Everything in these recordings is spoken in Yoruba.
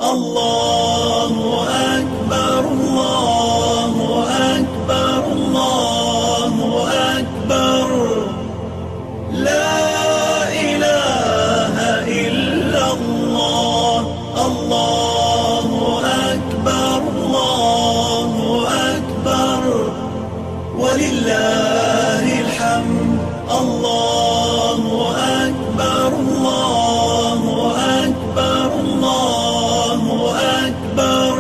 الله أكبر الله أكبر الله أكبر لا إله إلا الله الله أكبر الله أكبر ولله الحمد الله أكبر الله أكبر الله أكبر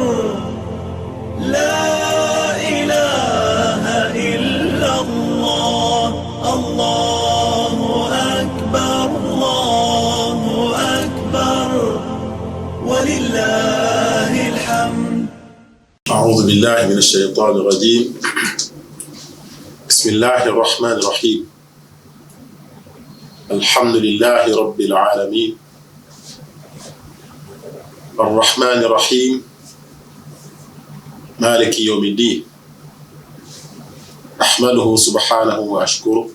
لا إله إلا الله الله أكبر الله أكبر ولله الحمد. أعوذ بالله من الشيطان الرجيم. بسم الله الرحمن الرحيم. الحمد لله رب العالمين الرحمن الرحيم مالك يوم الدين. أحمده سبحانه وأشكره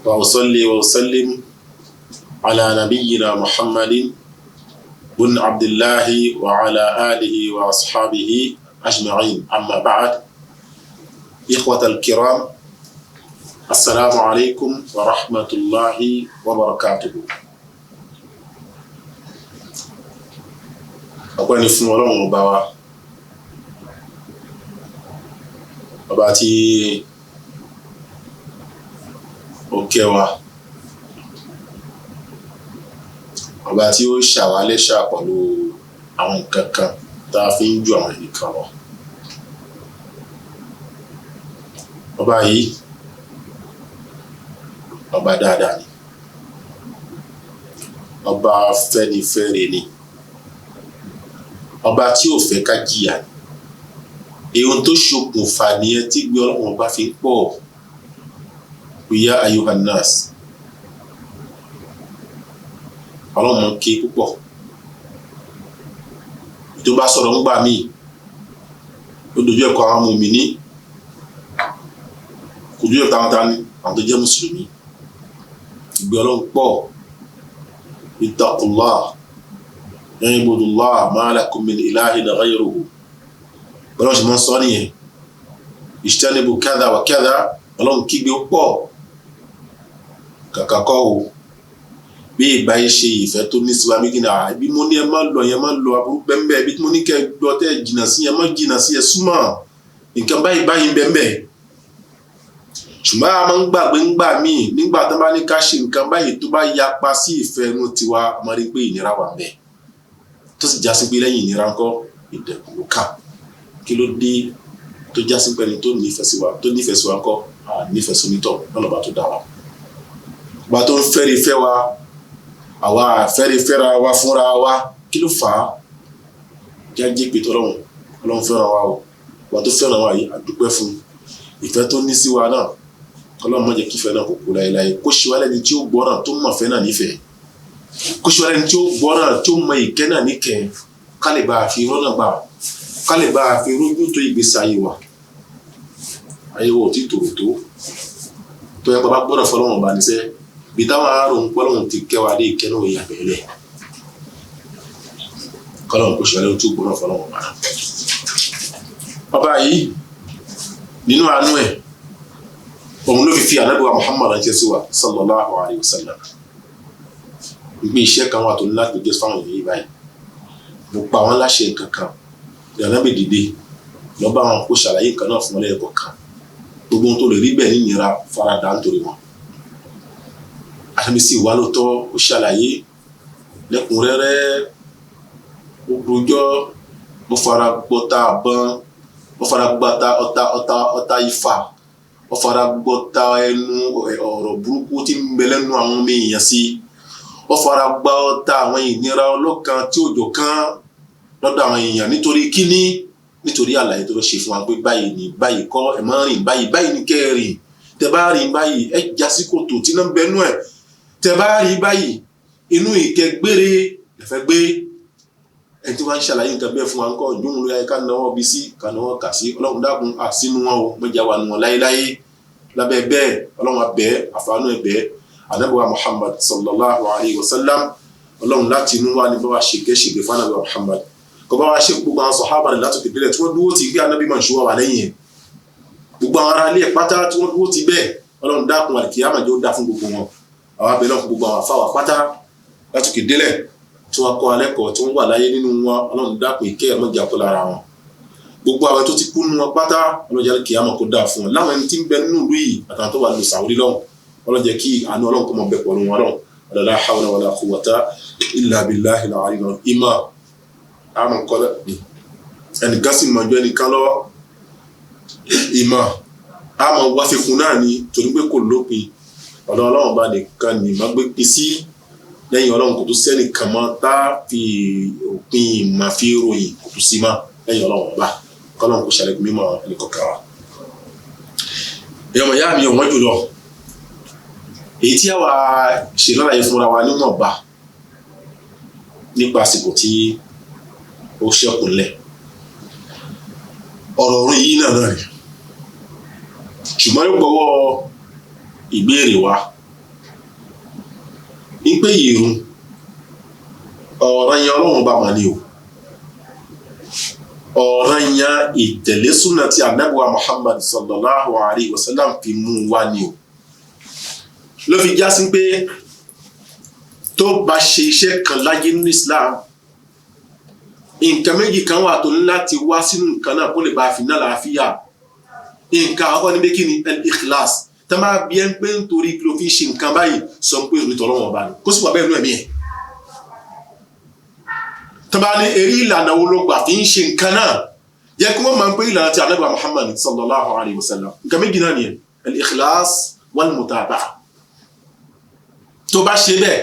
وأصلي وأسلم على نبينا محمد بن عبد الله وعلى آله وأصحابه أجمعين. أما بعد، إخوة الكرام، السلام عليكم ورحمة الله وبركاته. ọpẹ́ ni fún Ọlọ́run ọba wa, ọba tí ó kẹ́ wa, ọba tí ó ṣàwálẹ́ṣà pẹ̀lú àwọn nǹkan kan tá a fi ń ju àwọn ẹnìkan lọ. ọba yìí ọba dáadáa ni, ọba fẹ́nifẹ́re ni, ọba tí ò fẹ́ ká jìyà ni. Èhun tó ṣokùnfà nìyẹn tí gbé Ọlọ́run ọba fi ń pọ̀ ya ayyuhan nas. Ọlọ́run ké púpọ̀, tó bá sọ̀rọ̀ ń gbà míì ó dojú ẹ̀kọ́ àwọn mùmínì, kò dojú ẹ̀kọ́ àwọn tani, àwọn tó jẹ́ mùsùlùmí. Ìgbé Ọlọ́run pọ̀, ittaqullah ya'budullah ma lakum min ilahin ghayruhu. Ọlọ́run ṣe mọ́ sọ nìyẹn, ijtanibu kadha wa kadha. Ọlọ́run kígbe pọ̀, kàkà kọ́ o bí ìgbà yìí ṣe ìfẹ́ tó ní síwá mí gínà. Bí mo ní ẹ má lọ yẹn má lọ, aburú bẹ́ẹ̀ bí mo ní kẹ́ gbọ́ tẹ́ jìnnà sí yẹn má jìnnà sí ẹ súnmọ́, nǹkan báyìí bẹ́ẹ̀. Ṣùgbọ́n a máa ń gbàgbé ńgbà míì nígbà tó bá ní ká ṣe nǹkan báyìí tó bá yapa sí ìfẹ́ inú tiwa, a máa rí pé ìnira wà ńbẹ̀, tó sì já sí pé lẹ́yìn ìnira ńkọ́ ìdẹ̀kùn ló kà. Kí ló dé tó já sí pé ẹni tó nífẹ̀ẹ́ sí wa ńkọ́ nífẹ̀ẹ́ sónítọ̀ lọ́nà bá tó dá wa. Bá tó ń fẹ́rẹ̀ fẹ́ wa, àwa fẹ́rẹ̀ fẹ́ra wa fúnra wa, kí ló fà á? Jájẹ́ pé Ọlọ́run fẹ́ràn wa o, wà tó fẹ́ràn wa yìí àdúpẹ́ fún ìfẹ́ tó ní sí wa náà. Ọlọ́run má jẹ́ kí ìfẹ́ náà kó kú láéláé, kó ṣe wá lẹ́ni tí ó gbọ́ràn tó mọ̀ fẹ́ náà nífẹ̀ẹ́, kó ṣe wá lẹ́ni tí ó gbọ́ràn tó mọ ìkẹ́ náà níkẹ́, ká lè bá a fi rọ́nà gbà, ká lè bá a fi rójú tó ìgbésí ayé wa. Ayé wa ò tí tòrò tó yẹ bàbá gbọ́dọ̀ fọlọ́run bá níṣẹ́ bí táwọn àárò ń pọ́lọ́run ti kẹwàá dé ìkẹ́ náà ìyá bẹ̀rẹ̀ kọ́lọ́run kò ṣe wá lẹ́nu tí ó gbọ́dọ̀ fọlọ́run bá. Ọba yìí nínú àánú ẹ̀, òun ló fi Ànábì wa Muhammad ránṣẹ́ sí wa sallallahu alayhi wa sallam. Gbé iṣẹ́ kan wà tó ní láti gbé fáwọn èèyàn yìí báyìí. Mo pa wọn láṣẹ nǹkan kan, Ànábì dìde lọ bá wọn kó ṣàlàyé nǹkan náà fún wọn lẹ́ẹ̀kọ̀ kan. Gbogbo ohun tó lè rí bẹ́ẹ̀ ní ìnira farada nítorí wọn. Ànábì sì wá lóòótọ́, ó ṣàlàyé lẹ́kùnrẹ́rẹ́, ó gbójọ́, ó fara gbọ́ta àbọ̀n, ó fara gbọ́ta ọta ifá, ó fara gbọ́ta ẹnu ọ̀rọ̀ burúkú tí ń bẹ lẹ́nu àwọn ọmọ èèyàn sí, ó fara gbọ́ta àwọn ìnira ọlọ́kan tí òjò kan lọ́dọ̀ àwọn èèyàn. Nítorí kíní? Nítorí àlàyé tó lọ ṣe fún wa pé báyìí ni, báyìí kọ́, ẹ máa rìn báyìí ní kẹrin, tẹ bá rìn báyìí ẹ já sí kòtò tí náà bẹnu ẹ, tẹ bá rìn báyìí inú ìkẹ́ gbére lẹ́fẹ́ gbé. Ẹni tí wọ́n ń ṣàlàyé nǹkan bẹ́ẹ̀ fún wa ńkọ́ ìdúnmù lóyá ká náwó bí sí, ká náwó kà sí. Ọlọ́run dákun àsínú wọn o, mẹ́jà wà nù wọn láéláé. Lábẹ́ bẹ́ẹ̀ Ọlọ́run abẹ́ àfàánú ẹ̀bẹ́ Ànábì wa Muhammad sallallahu alayhi wa sallam, ọlọ́run láti inú wa ní bá wa ṣègẹ́ṣègẹ́ fún Ànábì Muhammad kó bá wa ṣe gbogbo àwọn sàhábà rẹ̀ látòkè délẹ̀ tí wọ́n dúró ti gbé Ànábì máa ń ṣòwò wà lẹ́yìn ẹ̀ gbogbo àwọn ará ilé pátá tí wọ́n dúró ti bẹ́ẹ̀ ọlọ́run dákun àlìkìyámà jẹ́ ó dá fún gbogbo wọn àwọn abẹ́lẹ́ fún gbogbo àwọn àfáwà pátá látòkè délẹ̀ tí wọ́n kọ́ alẹ́kọ̀ọ́ tí wọ́n wà láyé nínú wọn ọlọ́run dákun ìkẹ́ ọlọ́jà kó lára wọn gbogbo àwọn tó ti kú nínú wọn pátá ọlọ́jà àlìkìyámà kó dáa fún wọn láwọn ẹni tí ń bẹ nínú ìlú yìí àtàwọn tó wà ní Saudi lọ́hùn ọlọ́jà kí àánú ọlọ́run kó mọ bẹ pọ̀ lọ́wọ́ ọlọ́run la hawla wala quwwata illa billahi al-aliyyil ìmọ̀ àmọ̀ kọ́lẹ̀ ẹnìkan sì mọ̀ ju ẹnìkan lọ ìmọ̀ àmọ̀ wáfikún náà ni torí pé kò lópin ọ̀dọ̀ ọlọ́run bá nìkan ní má gbé pin sí lẹ́yìn ọlọ́run kò tó sẹ́ni kan mọ́ tá fi òpin ìmọ̀ fi ròyìn kò tó sí mọ́ lẹ́yìn ọlọ́run bá kọ́lọ́run kò ṣàlẹ̀ mímọ́ ẹnìkọ̀ọ̀kan wa. ìyọ̀mọ̀ ìyá mi ò wọ́n jùlọ èyí tí àwa ṣe lọ́láyé fúnra wa níwọ̀nba nípa àsìkò tí ó ṣẹ́kùnlẹ̀ ọ̀rọ̀ orin yìí náà rẹ̀ ṣùgbọ́n yóò gbọ́wọ́ ìbéèrè wa ní pé ìrun ọ̀ranyàn ọlọ́run bá wà ní o ọ̀ranyàn ìtẹ̀lé súnà tí Ànábì wa Muhammad sallallahu alayhi wa sallam fi mú wa ní o ló fi já sí pé tó bá ṣe iṣẹ́ kan láyé nínú Islam nǹkan méjì kan wà tó ní láti wá sínú nǹkan náà kó lè bá fi náà láàfíà nǹkan àkọ́kọ́ níbi kí ni al-ikhlas tá máa bí ẹ́ ń pé nítorí kí ló fi ṣe nǹkan báyìí sọ pé ìròyìn tọ́lọ́wọ́n ọba ni kó sì wà bẹ́ẹ̀ nú ẹ̀mí ẹ̀ tá bá ní eré ìlànà wo ló gbà fi ń ṣe nǹkan náà jẹ́ kí wọ́n máa ń pé ìlànà ti Ànábì Muhammad sallallahu alayhi wa sallam nǹkan méjì náà nìyẹn al-ikhlas wal-mutaba'ah tó bá ṣe bẹ́ẹ̀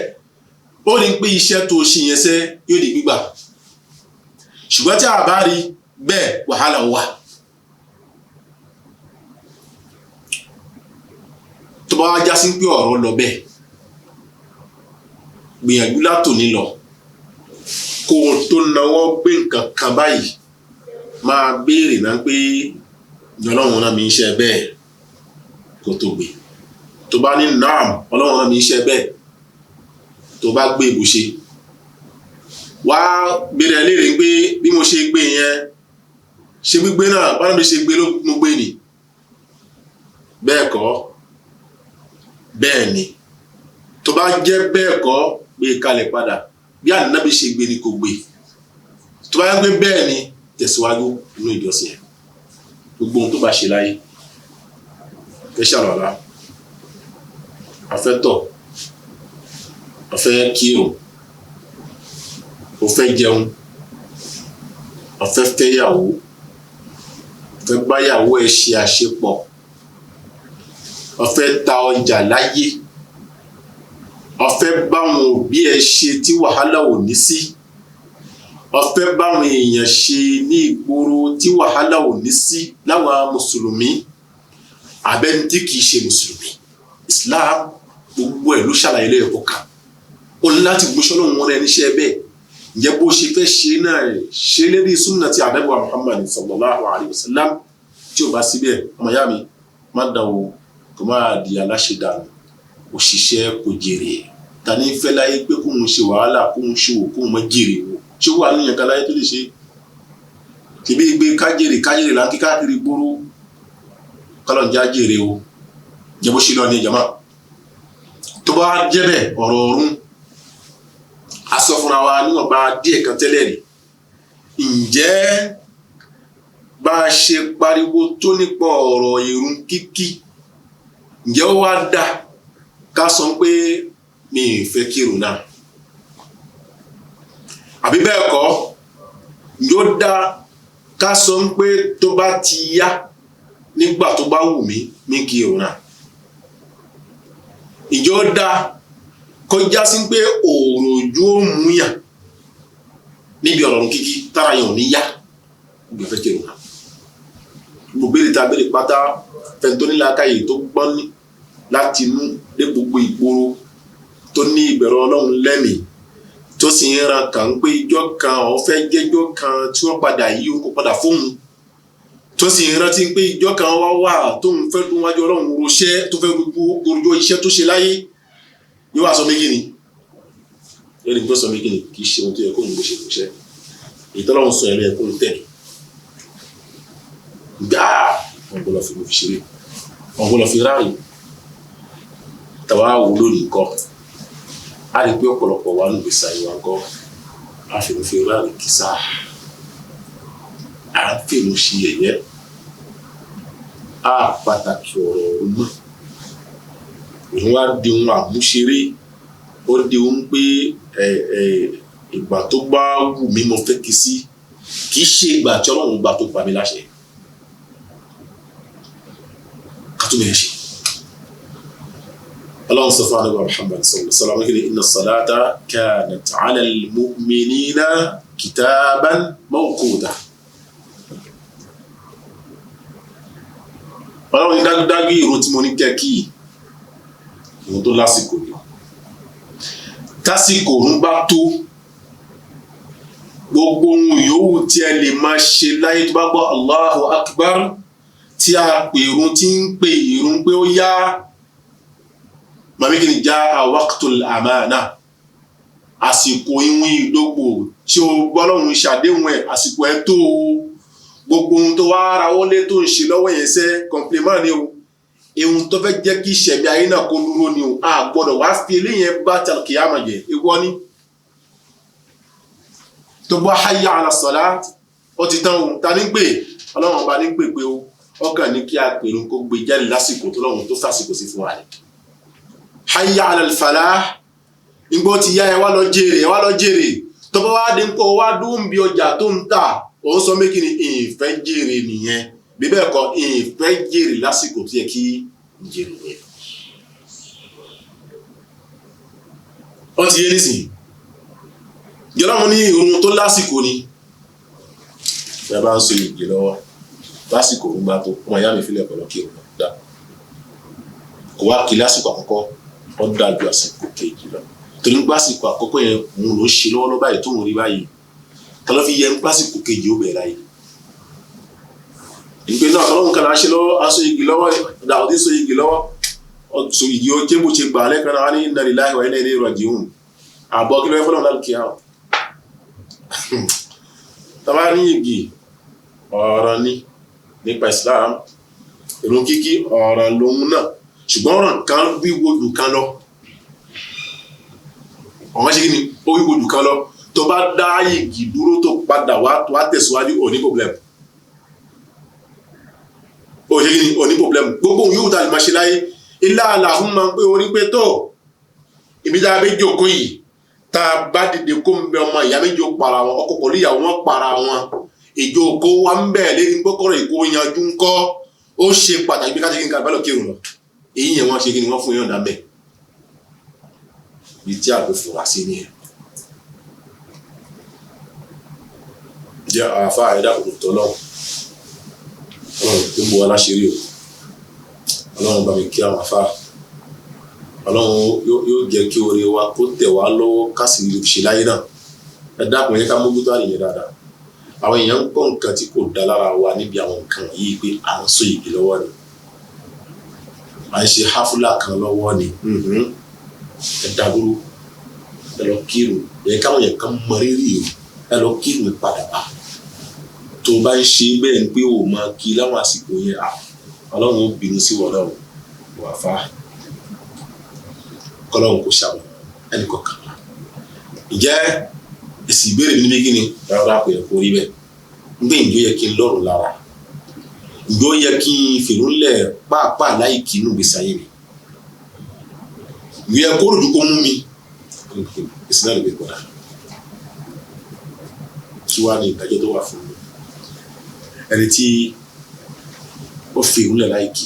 ó ní pé iṣẹ́ tó ṣe yẹn sẹ́ yóò di gbígbà ṣùgbọ́n tí a bá rí bẹ́ẹ̀ wàhálà wà tó bá wá já sí pé ọ̀rọ̀ lọ bẹ́ẹ̀ gbìyànjú látòní lọ kó o tó náwó gbé nǹkan kan báyìí máa béèrè náà pé ọlọ́run náà mi ń ṣe bẹ́ẹ̀ kó tó gbé tó bá ní naam ọlọ́run náà mi ń ṣe bẹ́ẹ̀ tó bá gbé ìbùṣe wá béèrè léèrè pé bí mo ṣe gbé yẹn ṣe gbígbé náà bá mi ṣe gbé ló mo gbé ni bẹ́ẹ̀ kọ́ bẹ́ẹ̀ ni tó bá jẹ́ bẹ́ẹ̀ kọ́ gbé kalẹ̀ padà bí Ànábì ṣe gbé ni kò gbé tó bá gbé bẹ́ẹ̀ ni tẹ̀síwájú nínú ìjọsìn ẹ̀ gbogbo ohun tó bá ṣe láyé kẹ́ ṣàlọ́lá afẹ́tọ̀ ọ̀fẹ́ kírun ọ̀fẹ́ jẹun ọ̀fẹ́ fẹ́yàwó ọ̀fẹ́ báyàwó ẹ̀ ṣe àṣepọ̀ ọ̀fẹ́ ta ọjà láyé ọ̀fẹ́ báwọn òbí ẹ̀ ṣe tí wàhálà ò ní sí ọ̀fẹ́ báwọn èèyàn ṣe ní ìgboro tí wàhálà ò ní sí láwọn mùsùlùmí abẹ́ni tí kìí ṣe mùsùlùmí Islam gbogbo ẹ̀ ló ṣàlàyé lẹ́yìn kọ̀ọ̀kan ó ní láti gbóṣọ́ lóhun wọn ẹni ṣe bẹ́ẹ̀ ǹjẹ́ bó ṣe fẹ́ ṣe náà ṣe lérí súnà tí Ànábì Muhammad sallallahu alayhi wa sallam tí ó bá síbẹ̀ ọmọ ìyá mi má dánwò kò máa di aláṣẹdànù òṣìṣẹ́ kò jèrè ta ní fẹ́ láyé pé kóun ṣe wàhálà kóun ṣòwò kóun mọ jèrè wò ṣé wà níyàn kan láyé tó lè ṣe tìbí gbé kájèrè là ń kí káàkiri gbóró kálọ̀njá jèrè o jẹ́ bó ṣe lọ ní ìjàmá tó bá jẹ́ bẹ́ẹ̀ ọ̀rọ̀ ọ̀run aṣọ fúnra wa níwọ̀nba díẹ̀ kan tẹ́lẹ̀ rí ǹjẹ́ bá a ṣe pariwo tó nípa ọ̀rọ̀ ìrun kíkí ǹjẹ́ ó wá dá ká sọ pé mi ì fẹ́ kírun náà àbí bẹ́ẹ̀ kọ́ ǹjẹ́ ó dá ká sọ pé tó bá ti yá nígbà tó bá wù mí mi kírun náà ǹjẹ́ ó dá kọjá sí pé òòrùn ojú ó mú yàn níbi ọ̀rọ̀ kíkí tára yàn ò ní yá gbé fẹ́ kírun náà gbogbo èrè tá a béèrè pátá fẹ́ntónílà káyè tó gbọ́n ní láti inú dé gbogbo ìgboro tó ní ìbẹ̀rù Ọlọ́run lẹ́mìí tó sì ń ran kàn pé ìjọ kan ó fẹ́ jẹ́jọ́ kan tí wọ́n padà yí orúkọ padà fóun tó sì ń rántí pé ìjọ kan wá wà tóun fẹ́ dún wájú Ọlọ́run roṣẹ́ tó fẹ́ gbogbo iṣẹ́ tó ṣe láyé yóò wá sọ méjì ni lórí tó sọ mí kí ni kì í ṣe ohun tó yẹ kó ń gbèsè lóṣẹ́ ìtọ́lọ́run sọ ẹ̀rọ ẹ̀kọ́ ń tẹ̀lé gbáà wọn gbọ́dọ̀ fi fi ṣeré wọn gbọ́dọ̀ fi ráàyè tàwa wò lónìí nǹkan á rí pé ọ̀pọ̀lọpọ̀ wà ní gbèsè àyè wa nǹkan á fi ráàyè kìsà á fèrè ṣe yẹ̀yẹ́ á pàtàkì ọ̀rọ̀ ọ̀rọ̀ òun wá di ohun àmúṣeré ó di ohun pé ìgbà tó bá wù mí mo fẹ́ kí sí kì í ṣe ìgbà tí Ọlọ́run gbà tó pa mí láṣẹ kátó bẹ̀rẹ̀ ṣe Ọlọ́run sọ fún ànábì Muhammad sallallahu alaihi wasallam kí inna salata kanat ala al-mu'minina kitaban mawquta Ọlọ́run dájúdájú ìrun tí mo ní kẹ́kì ìrun tó lásìkò ni tásìkò ń bá tó gbogbo ohun yòówù tí ẹ lè máa ṣe láyé tó bá gbọ́ Allahu Akbar tí a pè irun tí ń pè irun pé ó yá màmí kí ni já waqtul amana àsìkò ìwọ̀n ìdógbò tí o gbọ́lọ́run ṣàdéhùn ẹ̀ àsìkò ẹ̀ tó gbogbo ohun tó wá ara wọlé tó ń ṣe lọ́wọ́ yẹn sẹ́ compliment ni o ehun tó fẹ́ jẹ́ kí ìṣẹ̀mí ayé náà kó dúró ni o a gbọ́dọ̀ wá fi eléyẹn bá kìyàmà jẹ ewu ọ́ ní tó gbọ́ hayya ala salat ó ti tán o ta ní pé Ọlọ́run ọba ní pé o ọkàn ní kí a pèrò kó gbé jáde lásìkò tó lọ́run tó fàsìkò sí fún wa ni hayya ala al-falah ìgbó ti yá ẹ wá lọ jèrè tó bá wá dé ń kó wá dún bí ọjà tó ń tà ó sọ méjì ni ìfẹ́ jèrè nìyẹn bí bẹ́ẹ̀ kọ́ ìfẹ́ jèrè lásìkò tó yẹ kí jèrè yẹn ó ti yé nísìnyí jọlọ́mù ní irun tó lásìkò ni bí a bá ń so ìgbè lọ́wọ́ lásìkò ń gbà tó ọmọ ìyá mi fílẹ̀ pẹ̀lú kí òun dá kò wá kí lásìkò àkọ́kọ́ ó dájú àsìkò kejì lọ torí ń gbásìkò àkọ́kọ́ yẹn òun ló ṣe lọ́wọ́ báyìí tó ń rí báyìí tọ́lọ́ fi yẹ ń gbásìkò kejì ó bẹ̀rẹ̀ láyé ìgbé náà tọ́lọ́hún kan láṣẹ lọ́wọ́ aṣọ igi lọ́wọ́ dàwọ́dí so igi lọ́wọ́ so igi ó jẹ́ bó ṣe gbà lẹ́kan náà ní inna lillahi wa inna ilayhi raji'un àbọ̀ kí ló fẹ́ fọ́lọ́hún lálùkì àwọn tọ́ba ní igi ọ̀rọ̀ ní nípa Islam ìrun kíkí ọ̀rọ̀ lòun náà ṣùgbọ́n ọ̀rọ̀ kan wíwo jù kan lọ ọ̀wọ́n ṣe kí ni ó wíwo jù kan lọ tó bá dá igi dúró tó padà wá tẹ̀síwájú ò ní problem ó ṣe kí ni ò ní problem gbogbo òun yóò tàbí máa ṣe láyé ilá àlàáhùn máa ń pé orí pé tó ibi tá a bẹ jókòó yìí tá a bá dìde kó ń bẹ ọmọ ìyá méjì ó para wọn ọkọ pẹ̀lú ìyàwó wọn para wọn ìjókòó wa ń bẹ̀ lérí gbọ́kọ̀rọ̀ ìkó yanjú ńkọ́ ó ṣe pàtàkì bí káṣí kí n ká bálọ̀ kírun lọ èyí yẹn wọ́n ṣe kí ni wọ́n fún yàn dábẹ́ bí tí a kò fura sí ni ẹ̀ jẹ́ àfa ẹ̀dá òkùtọ̀ náà ọlọ́run tó bu aláṣẹ́rí o ọlọ́run bá mi kí àwọn afá ọlọ́run yóò jẹ́ kí oore wa kó tẹ̀ wá lọ́wọ́ kásì lè ṣe láyé náà ẹ dákun yẹn ká mójútó àníyàn dáadáa àwọn èèyàn ń gbọ́ nǹkan tí kò dá lára wa níbi àwọn nǹkan yìí pé à ń so igi lọ́wọ́ ni à ń ṣe háfúlà kan lọ́wọ́ ni ẹ dàgbúrú ẹ lọ kírun ẹ káwọn yẹn kan mọ rírì o ẹ lọ kírun padà bá tó bá ń ṣe bẹ́ẹ̀ ni pé o máa kí láwọn àsìkò yẹn ọlọ́run ó bínú sí wọn náà wà fà kọ́lọ́run kò ṣàwọn ẹnì kọ̀ọ̀kan ǹjẹ́ èsì ìbéèrè mi ní bí kíni rárá kò yẹ kó rí bẹ́ẹ̀ nígbà ìjọ yẹ kí n lọ́rùn lára ìjọ yẹ kí n fèrò ńlẹ̀ pàápàá láì kí inú gbèsè ayé mi ìjọ yẹ kó ròdù kó mú mi èsì náà lè gbé padà kí wàá ní ìdájọ́ tó wà fún mi ẹni tí ó fèrò ńlẹ̀ láì kí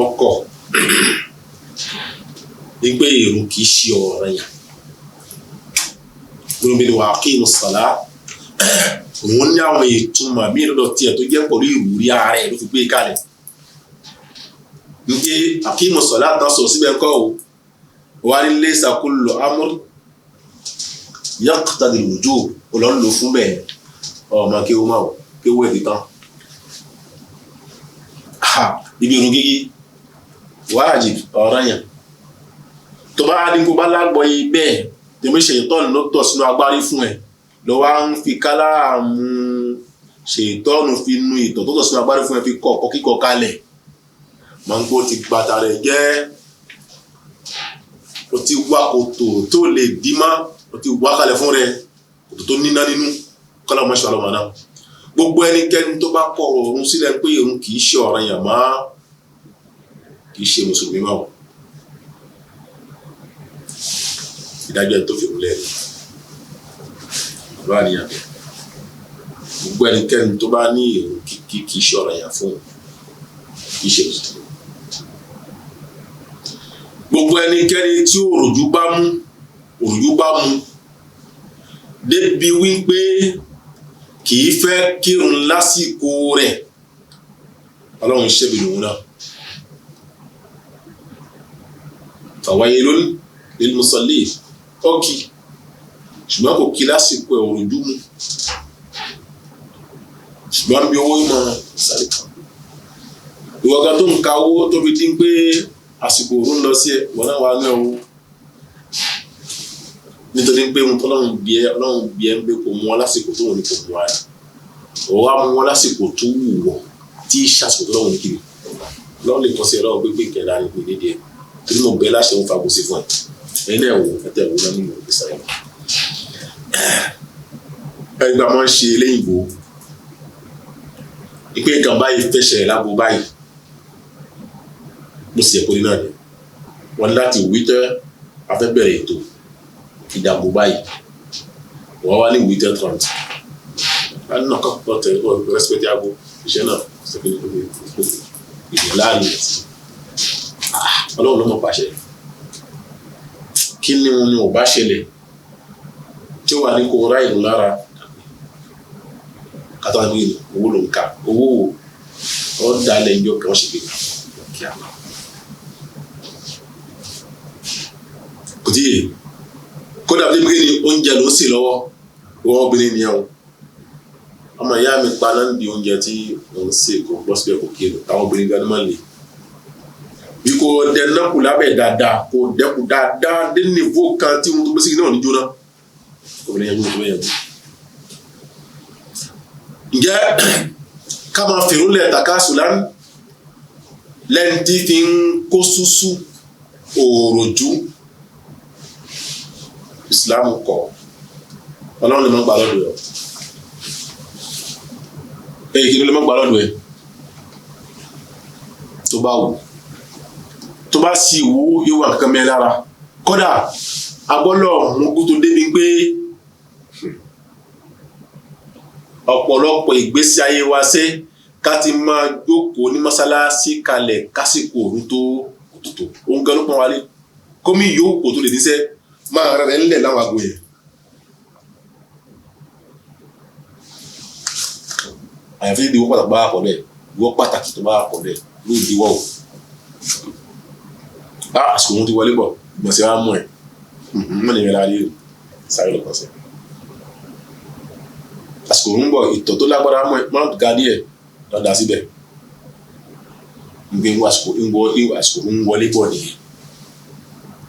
ọkọ̀ nígbà èrò kì í ṣe ọ̀rọ̀ yẹn gbọ́dọ̀ wà kí inú sàlá òun ní àwọn ìtumọ̀ mí lọ́dọ̀ tiẹ̀ tó jẹ́ pẹ̀lú ìwúrí ara ẹ̀ ló fi gbé kalẹ̀ nígbà àkíyèmọ̀ sàlá tán sọ síbẹ̀ kọ́ o wà ní laysa kullu amr yaqtadi al-wujub olóń lò fún bẹ́ẹ̀ ọmọ kéwọ́ máa kéwọ́ ẹ̀ tán ibi irun gígí wájib ọ̀ranyàn tó bá dín kó bá lágbọ́ yìí bẹ́ẹ̀ tèmi ṣètọ́nù ló tọ̀ sínú agbárí fún ẹ lọ wá ń fi káláàmù ṣètọ́nù fi nu ìtọ̀ tó tọ̀ sínú agbárí fún ẹ fi kọ́ ọ̀kọ́ kíkọ́ kalẹ̀ máa ń gbó ti gbàtà rẹ̀ jẹ́ o ti wá kòtò tó lè dí má o ti wá kalẹ̀ fún rẹ kòtò tó níná nínú kọ́lá ọmọ ṣe àlọ́mọ náà gbogbo ẹnikẹ́ni tó bá kọ̀ ọ̀run sílẹ̀ pé òun kì í ṣe ọ̀ranyàn má kì í ṣe mùsùlùmí máa wọ̀ ìdájọ́ ẹ̀ tó fi múlẹ̀ lọ́wọ́ àníyàn bẹ́ẹ̀ gbogbo ẹnikẹ́ni tó bá ní èrò kì í ṣe ọ̀ranyàn fún kì í ṣe mùsùlùmí gbogbo ẹnikẹ́ni tí òròjú bá mú débi wípé kì í fẹ́ kírun lásìkò rẹ̀ ọlọ́run ṣẹ́bi lòun náà fawailun lil musallin ọkì ṣùgbọ́n kò kí lásìkò ẹ̀ òròjú mú ṣùgbọ́n bí owó ìmọ̀ sáré kan ìwọ̀gá tó ń ka owó tó fi dín pé àsìkò òun lọ sí ẹ wọn náà wà ní ọwọ́ nítorí pé ohun tó ọlọ́run bí ẹ ń gbé kò mú wọn lásìkò tó wọn ní kò mú wa rẹ ọwọ́ á mú wọn lásìkò tó wù wọ tí ìṣàsìkò tó lọ́wọ́ ní kiri lọ́wọ́ lè kọ́ sí ẹ lọ́wọ́ gbégbé kẹ̀dá ní ìdíje ẹ torí mo bẹ́ẹ̀ láṣẹ òun fagbó sí fún ẹ ẹ̀yin náà wò ẹ̀tẹ̀ wò lọ́nà ìlú ìgbésẹ̀ rẹ ẹgbẹ́ máa ń ṣe eléyìnbó ìpè nǹkan báyìí fẹsẹ̀ lágbo báyìí mo sì yẹ kó ní náà ni wọn láti wí tẹ afẹ́bẹ̀rẹ̀ ètò ìdààmú báyìí wọ́n wá ní wí tẹ trant láti náà kọ́ tẹ rẹ́sipẹ́tì àgbo iṣẹ́ náà ìdè láàrin ọlọ́run ló mọ̀ pàṣẹ kí ni wọn ni ò bá ṣẹlẹ̀ tí ó wà ní kó ra ìlú lára kátó àgbé owó ló ń ka owó ọ̀ dalẹ̀ ìjọ kan ṣe kéka kí a lọ. kò tí yé kódà bí pé ní oúnjẹ ló ń sè lọ́wọ́ wọ́n obìnrin nìyẹn o ọmọ ìyá mi pa náà níbi oúnjẹ tí òun sè kó bọ́ síbẹ̀ kó kí táwọn obìnrin gan máa ń lè bí kò dẹnàkù lábẹ́ dáadáa kò dẹkù dáadáa dé nífò kan tí wọn tó gbé sí náà ní jóná obìnrin yẹn tó bẹ́ẹ̀ yẹn. ǹjẹ́ ká máa fèrú lẹ̀ tàkà sùlán lẹ́ni tí fi ń kó súsú òòròjú Islam kọ̀ ọlọ́run lè má gbà lọ́dọ̀ ẹ̀ kí ló lè má gbà lọ́dọ̀ ẹ̀ tó bá wù tó bá sì wú yóò wà kankan mẹ́ lára kódà agbọ́lọ̀ mú kú tó débi pé ọ̀pọ̀lọpọ̀ ìgbésí ayé wa ṣe ká ti máa jókòó ní mọ́sálásí kalẹ̀ kásìkò òun tó òtútù òun gan ló pọ́n wálé kómi yóò kò tó lè níṣẹ́ máa rẹ̀ ńlẹ̀ láwọn àgbo yẹn. àyàfi ìdíwọ́ pàtàkì bá pọ̀ bẹ́ẹ̀ ìdíwọ́ pàtàkì tó bá pọ̀ bẹ́ẹ̀ ló ìdíwọ́ o. àsìkò òun ti wọlé bọ̀ gbọ̀nsẹ̀ wa mú ẹ̀ mọ̀ nìyẹn láàrin rẹ̀ sáré lọ pọ̀sẹ̀. àsìkò òun bọ̀ ìtọ̀ tó lágbára mọ̀ ẹ̀ mọ̀ ga díẹ̀ lọ́dà síbẹ̀ ń àsìkò òun wọlé bọ̀ nìyẹn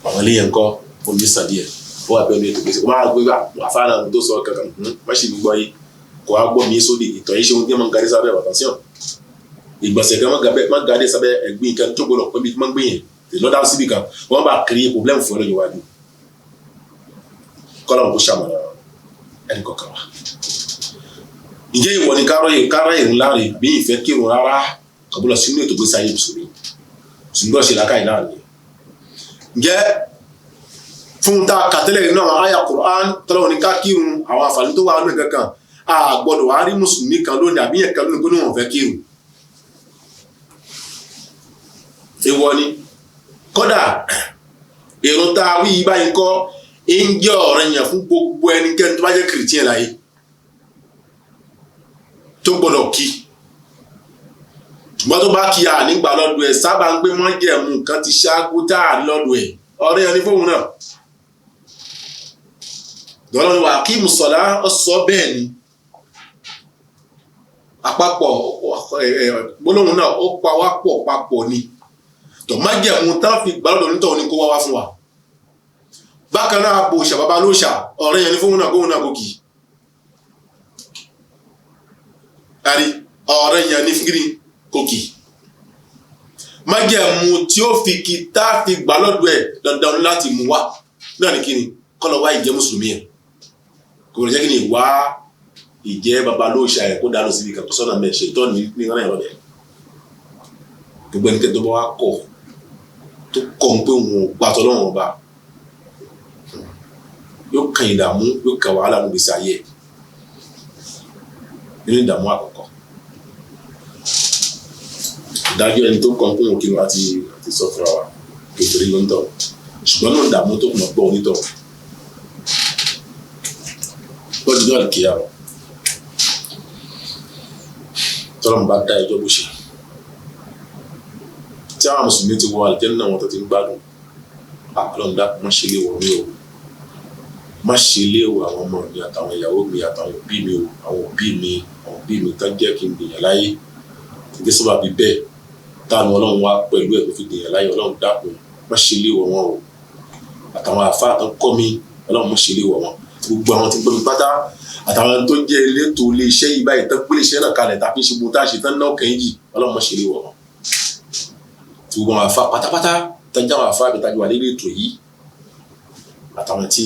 àwọn ilé yẹn kọ́ omi sàn díẹ̀ ó wà bẹ́ẹ̀ ní ètò gbèsè kó máa gbé àfáàná tó sọ kankan má ṣe mi gbọ́ yìí kó a gbọ́ mi sódì ìtọ̀ yìí ṣe ohun tí wọ́n máa ń gadé sábẹ́ attention ìgbọ̀nsẹ̀ kan má gadé sábẹ́ ẹ̀gbìn kan tó gbọ́dọ̀ pé bí wọ́n gbé yẹn lọ́dà síbi kan wọ́n bá créer problème fún ẹ̀rọ ìwádìí kọ́lá wọn kó ṣàmọ̀nà ẹnì kọ̀ọ̀kan wa. ǹjẹ́ ìwọ ni kárọ̀ ìrún láre bí ìfẹ́ kírun rárá kàbúlọ̀ sínú ètò gbèsè ayé mùsùlùmí ṣùgbọ́n ṣe làákàyè náà ni. ǹjẹ́ fún ta kàtẹ́lẹ̀ nínú àwọn àyà Qur'an tọ́lọ́wọ́n ní ká kírun àwọn àǹfààní tó wà nínú kankan a gbọ́dọ̀ wá rí mùsùlùmí kan lónìí àbí yẹn kan lónìí kó ní wọn fẹ́ kírun. èèwọ̀ ni kódà èrò tá a wí báyìí kọ́ ń jẹ́ ọ̀ranyàn fún gbogbo ẹnikẹ́ni tó bá jẹ́ kìrìtìyàn láyé tó gbọ́dọ̀ kí ṣùgbọ́n tó bá kí a nígbà lọ́dọ̀ ẹ̀ sábà ń gbé mọ́jẹ̀mú nǹkan ti ṣáájú tá a lọ́dọ̀ ẹ̀ ọ̀rẹ́ ẹni fóun náà lọ́nà wà kí mùsọ̀lá sọ bẹ́ẹ̀ ni àpapọ̀ gbólóhùn náà ó pa wá pọ̀ papọ̀ ni tó má jẹ̀mú tán fi gbàlódò onítọ̀hún ni kó wá fún wa bákan náà bò ṣà bàbá ló ṣà ọ̀rẹ́ yẹn ní fún òun náà gòkì àrí ọ̀rẹ́ yẹn ní fígírì gòkì májẹ̀mú tí ó fi kí tá a fi gbà lọ́dọ̀ ẹ̀ dandan láti mú wá náà ní kíni kọ́lọ̀ wá ìjẹ́ mùsùlùmí ẹ̀ kò rẹ̀ jẹ́ kíni wá ìjẹ́ bàbá ló ṣà ẹ̀ kó dánú síbi kan sọ́nà mẹ́ ṣe tọ́ ní ìrànlẹ́ ìrọ̀lẹ́ gbogbo ẹni tẹ́tọ́ bá wá kọ̀ tó kọ̀ ń pé òun ò gbàtọ́ lọ́wọ́ ọba yóò kan ìdààmú yóò kan wàhálà ní gbèsè ayé nínú ìdààmú àkọ́kọ́ ìdájọ́ ẹni tó kàn fún òkè àti sọ́fúnra wa kékeré ló ń tọ̀ ṣùgbọ́n náà ìdààmú tó kùnà gbọ́ onítọ̀ lọ́dún náà kìí àwọn tọ́lọ́mù bá dá ẹjọ́ bó ṣe tí àwọn mùsùlùmí ti wọ àlùjánnà wọn tó ti ń gbádùn àlọ́ndà má ṣe lé wọ̀ mí o má ṣe lé o àwọn ọmọ mi àtàwọn ìyàwó mi àtàwọn òbí mi o àwọn òbí mi tó jẹ́ kí n gbìyàn láyé ìdí sábà bíi bẹ́ẹ̀ táwọn ọlọ́run wá pẹ̀lú ẹ̀ tó fi gbìyàn láyé ọlọ́run dákun má ṣe lé wọ̀ wọn o àtàwọn àfáà tó kọ́ mi ọlọ́run má ṣe lé wọ̀ wọn gbogbo àwọn tí ń gbọ́ mi pátá àtàwọn tó jẹ́ elétò ilé iṣẹ́ yìí báyìí tán pélé iṣẹ́ náà kalẹ̀ tàbí ṣe gbogbo tá a ṣe tán náà kẹ́yìn yìí ọlọ́run má ṣe lé wọ̀ wọn gbogbo àwọn àfáà pátápátá tán jáwọn àfáà mi tajú wà nílé ètò yìí àtàwọn tí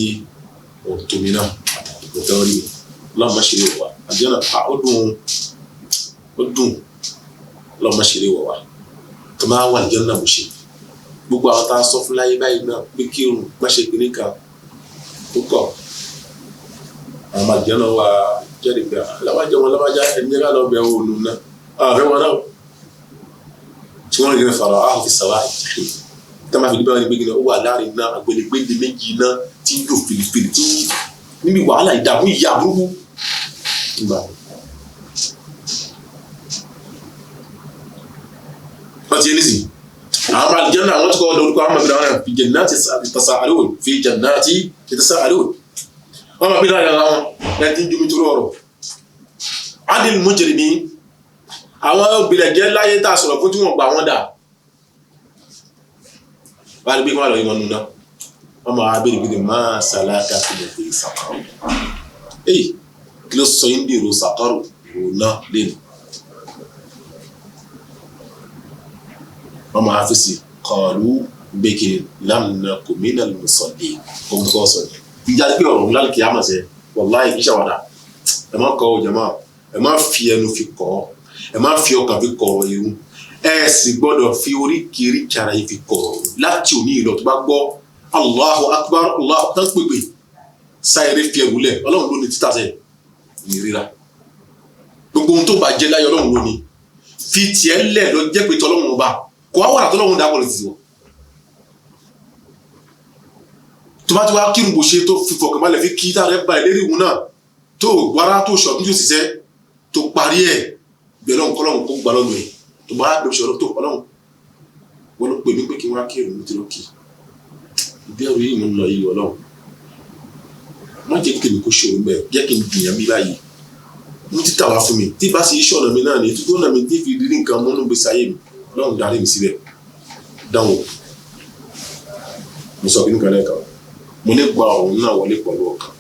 tómi náà ìgbọ̀tẹ́ orí lọ́mọ ṣeré wọ̀ wá àdéhùn ó dùn lọ́mọ ṣeré wọ̀ wá tó máa wà níjọ́ náà bó ṣe gbogbo àwọn tá a sọ fún láyé báyìí náà pé kí irun má ṣe pinnu kan tó kọ̀ àwọn màdìyàn náà wà jẹ́rìí pé alábàjá ẹni ká lọ bẹ̀ òun náà ààrẹ wọn náà tí wọ́n rí rẹ̀ fara áhùn fi sàwá ìtìkì tá máa fi dípẹ́ wọn ní gbégi náà ó wà láàrin náà àgbẹ̀lẹ̀gbẹ̀lẹ̀ méjì náà tí ń lò fìlìfìlì tí níbi wàhálà ìdààmú ìyá burúkú ìgbà wọ́n ti yé nísìnyí àwọn àlùjánnà àwọn tí kò wọ́n lórúkọ àwọn ọmọbìnrin àwọn fi jannati yatasa'alun fi jannati yatasa'alun wọ́n máa bí láyé ara wọn láti ń jumi tó rọrọ̀ adil mujrimin àwọn obìnrin jẹ́ láyé tá a sọ̀rọ̀ fún tí wọ́n gbà wọ́n dà wọ́n á gbé wọn lọ yìí wọn nù náà wọ́n máa bẹ̀rẹ̀ bí máa salaka fi saqar èyí kí ló sọ yín bí èrò saqar òun náà lẹ́nu wọ́n máa fèsì qalu bẹ́kẹ̀ lam naku minal musallin ohun tó kọ́ sọ yẹn ìjà pé ọ̀rọ̀ ńlá kìí àmọ̀ sẹ́ wallahi kì í ṣàwádà ẹ má kọ́ ọ jama ẹ má fi ẹnu fi kọ́ ẹ má fi ọkàn fi kọ́ irun ẹ sì gbọ́dọ̀ fi oríkèérí cara yìí fi kọ́ láti òní ìlọ tó bá gbọ́ Allahu akbar Allahu tán pèpè sáyẹrẹ fi ẹrù lẹ Ọlọ́run ló ní títà sẹ ìrira gbogbo ohun tó bá jẹ láyé Ọlọ́run ló ní fi tiẹ̀ lẹ lọ jẹ pé tọlọ́run ọba kò wá wàrà tọlọ́run dàpọ̀ lè ti wọ tó bá ti wá kírun bó ṣe tó fi fọkànbalẹ̀ fi kí tá rẹ ba ìlérí ìhun náà tó wàrà tó ṣọdún tó ṣiṣẹ́ tó parí ẹ bẹ́ẹ̀ lọ́run kọ́lọ́run kó gbà lọ́nu ẹ̀ tó bá bẹ̀rẹ̀ ṣọ̀rọ̀ tó Ọlọ́run wọn ló pè mí pé kí wọ́n á kírun ní tìlókì ìbẹ̀rù yìí mo ń lọ yìí Ọlọ́run má jẹ́ kí èmi kó ṣòro bẹ́ẹ̀ jẹ́ kí n gbìyàn bí báyìí mo ti tà wá fún mi tí bá sì ṣe ọ̀nà mi náà ní tó ọ̀nà mi tí fi rí nǹkan mọ́nú gbèsè ayé mi Ọlọ́run darí mi síbẹ̀ dánwò mo sọ kí nìkan lẹ́ẹ̀kan mo ní gba ọ̀run náà wọlé pẹ̀lú ọkàn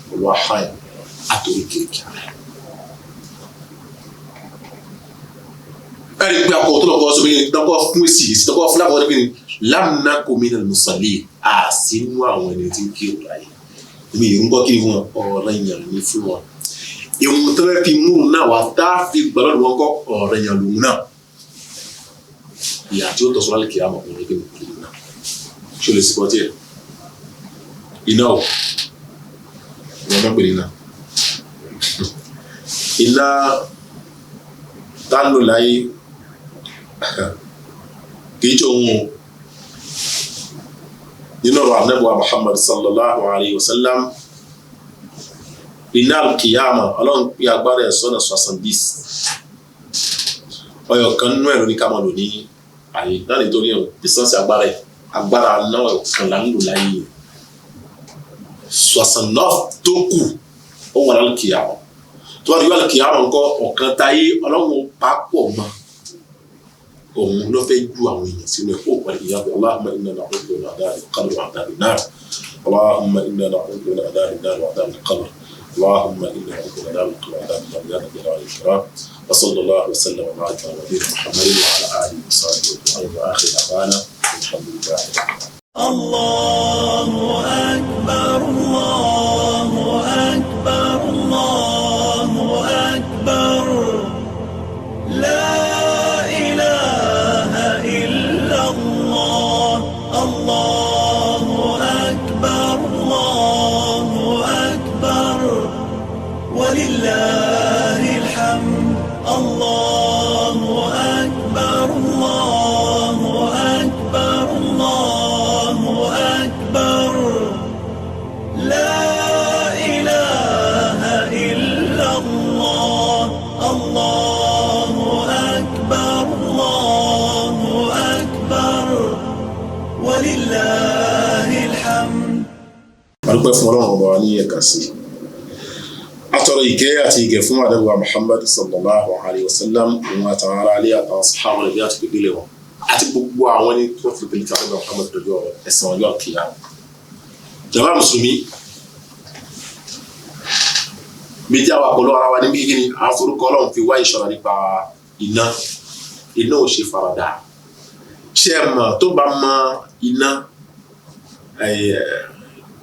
pẹ̀lú àháyà àtòrí kéèké ẹ̀rí pé akọ̀ tó lọ́kọ́ sọ pé dọ́kọ́ fún èsì dọ́kọ́ fún lákọ̀ọ́ níbi lam naku minal musallin àsínú àwọn ẹni tí ń kírun láyé ibi ìrún kọ́ kiri fún wọn ọ̀rọ̀ ìyàn ní fún wọn ìwọ̀n tó fẹ́ fi mú un náà wá tá a fi gbọ́dọ̀ wọn kọ́ ọ̀rọ̀ ìyàn lòun náà ìyá tí ó tọ̀ sọ́lá lè kí á mọ̀ fún ẹgbẹ́ mi kúrò náà ṣó lè sìkọ́ tiẹ̀ iná ò wọ́n má pè ní iná iná tá ń lò láyé kì í jọ ohun nínú ọ̀rọ̀ Ànábì Muhammad sallallahu alayhi wa sallam iná al-qiyama Ọlọ́run pé agbára ẹ̀ sọ́nà 70 ọyọ̀ kan nínú ẹ̀rọ ní ká máa lò ní ayé náà nítorí ẹ̀ bísọ́ọ̀sì agbára náà kan là ń lò láyé 69 tó kù ó wà al-qiyama tó wà ní al-qiyama ńkọ́ ọ̀kan táyé Ọlọ́run pápọ̀ mọ́ òun ló fẹ́ ju àwọn èèyàn sínú ẹ̀kọ́ pẹ̀lú ìyàwó Allahumma inna na'udhu bika min adhabil qabri wa adhabin nar اللهم إنا نعوذ بك من عذاب النار وعذاب القبر اللهم إنا نعوذ بك من عذاب القبر وعذاب النار يا ذا الجلال والإكرام وصلى الله وسلم وبارك على نبينا محمد وعلى آله وصحبه أجمعين وآخر دعوانا الحمد لله. الله أكبر الله أكبر الله أكبر لا إله إلا الله الله أكبر الله أكبر ولله الحمد الله أكبر الله أكبر الله أكبر لا إله إلا الله الله أكبر الله أكبر ولله الحمد. adúpẹ́ fún Ọlọ́run ọba wa ní ẹ̀ka sí i atọrọ ìkẹ́ àti ìgẹ̀ fún àdẹ́gbà Muhammad sallallahu alayhi wa sallam òun àtàwọn ará alẹ́ àtàwọn sàhábà rẹ̀ bí àti gbẹ̀gbẹ̀lẹ̀ wọn àti gbogbo àwọn ní tí wọ́n fi pèlè tí àdẹ́gbà Muhammad dọjọ́ ẹ̀san ọjọ́ àkìyà. jàmá mùsùlùmí méjì àwọn àpọ̀lọ́ ara wa níbi kíni àwọn forúkọ Ọlọ́run fi wá ìṣọ́ra nípa iná ò ṣe faradà ṣé ẹ mọ̀ tó bá mọ iná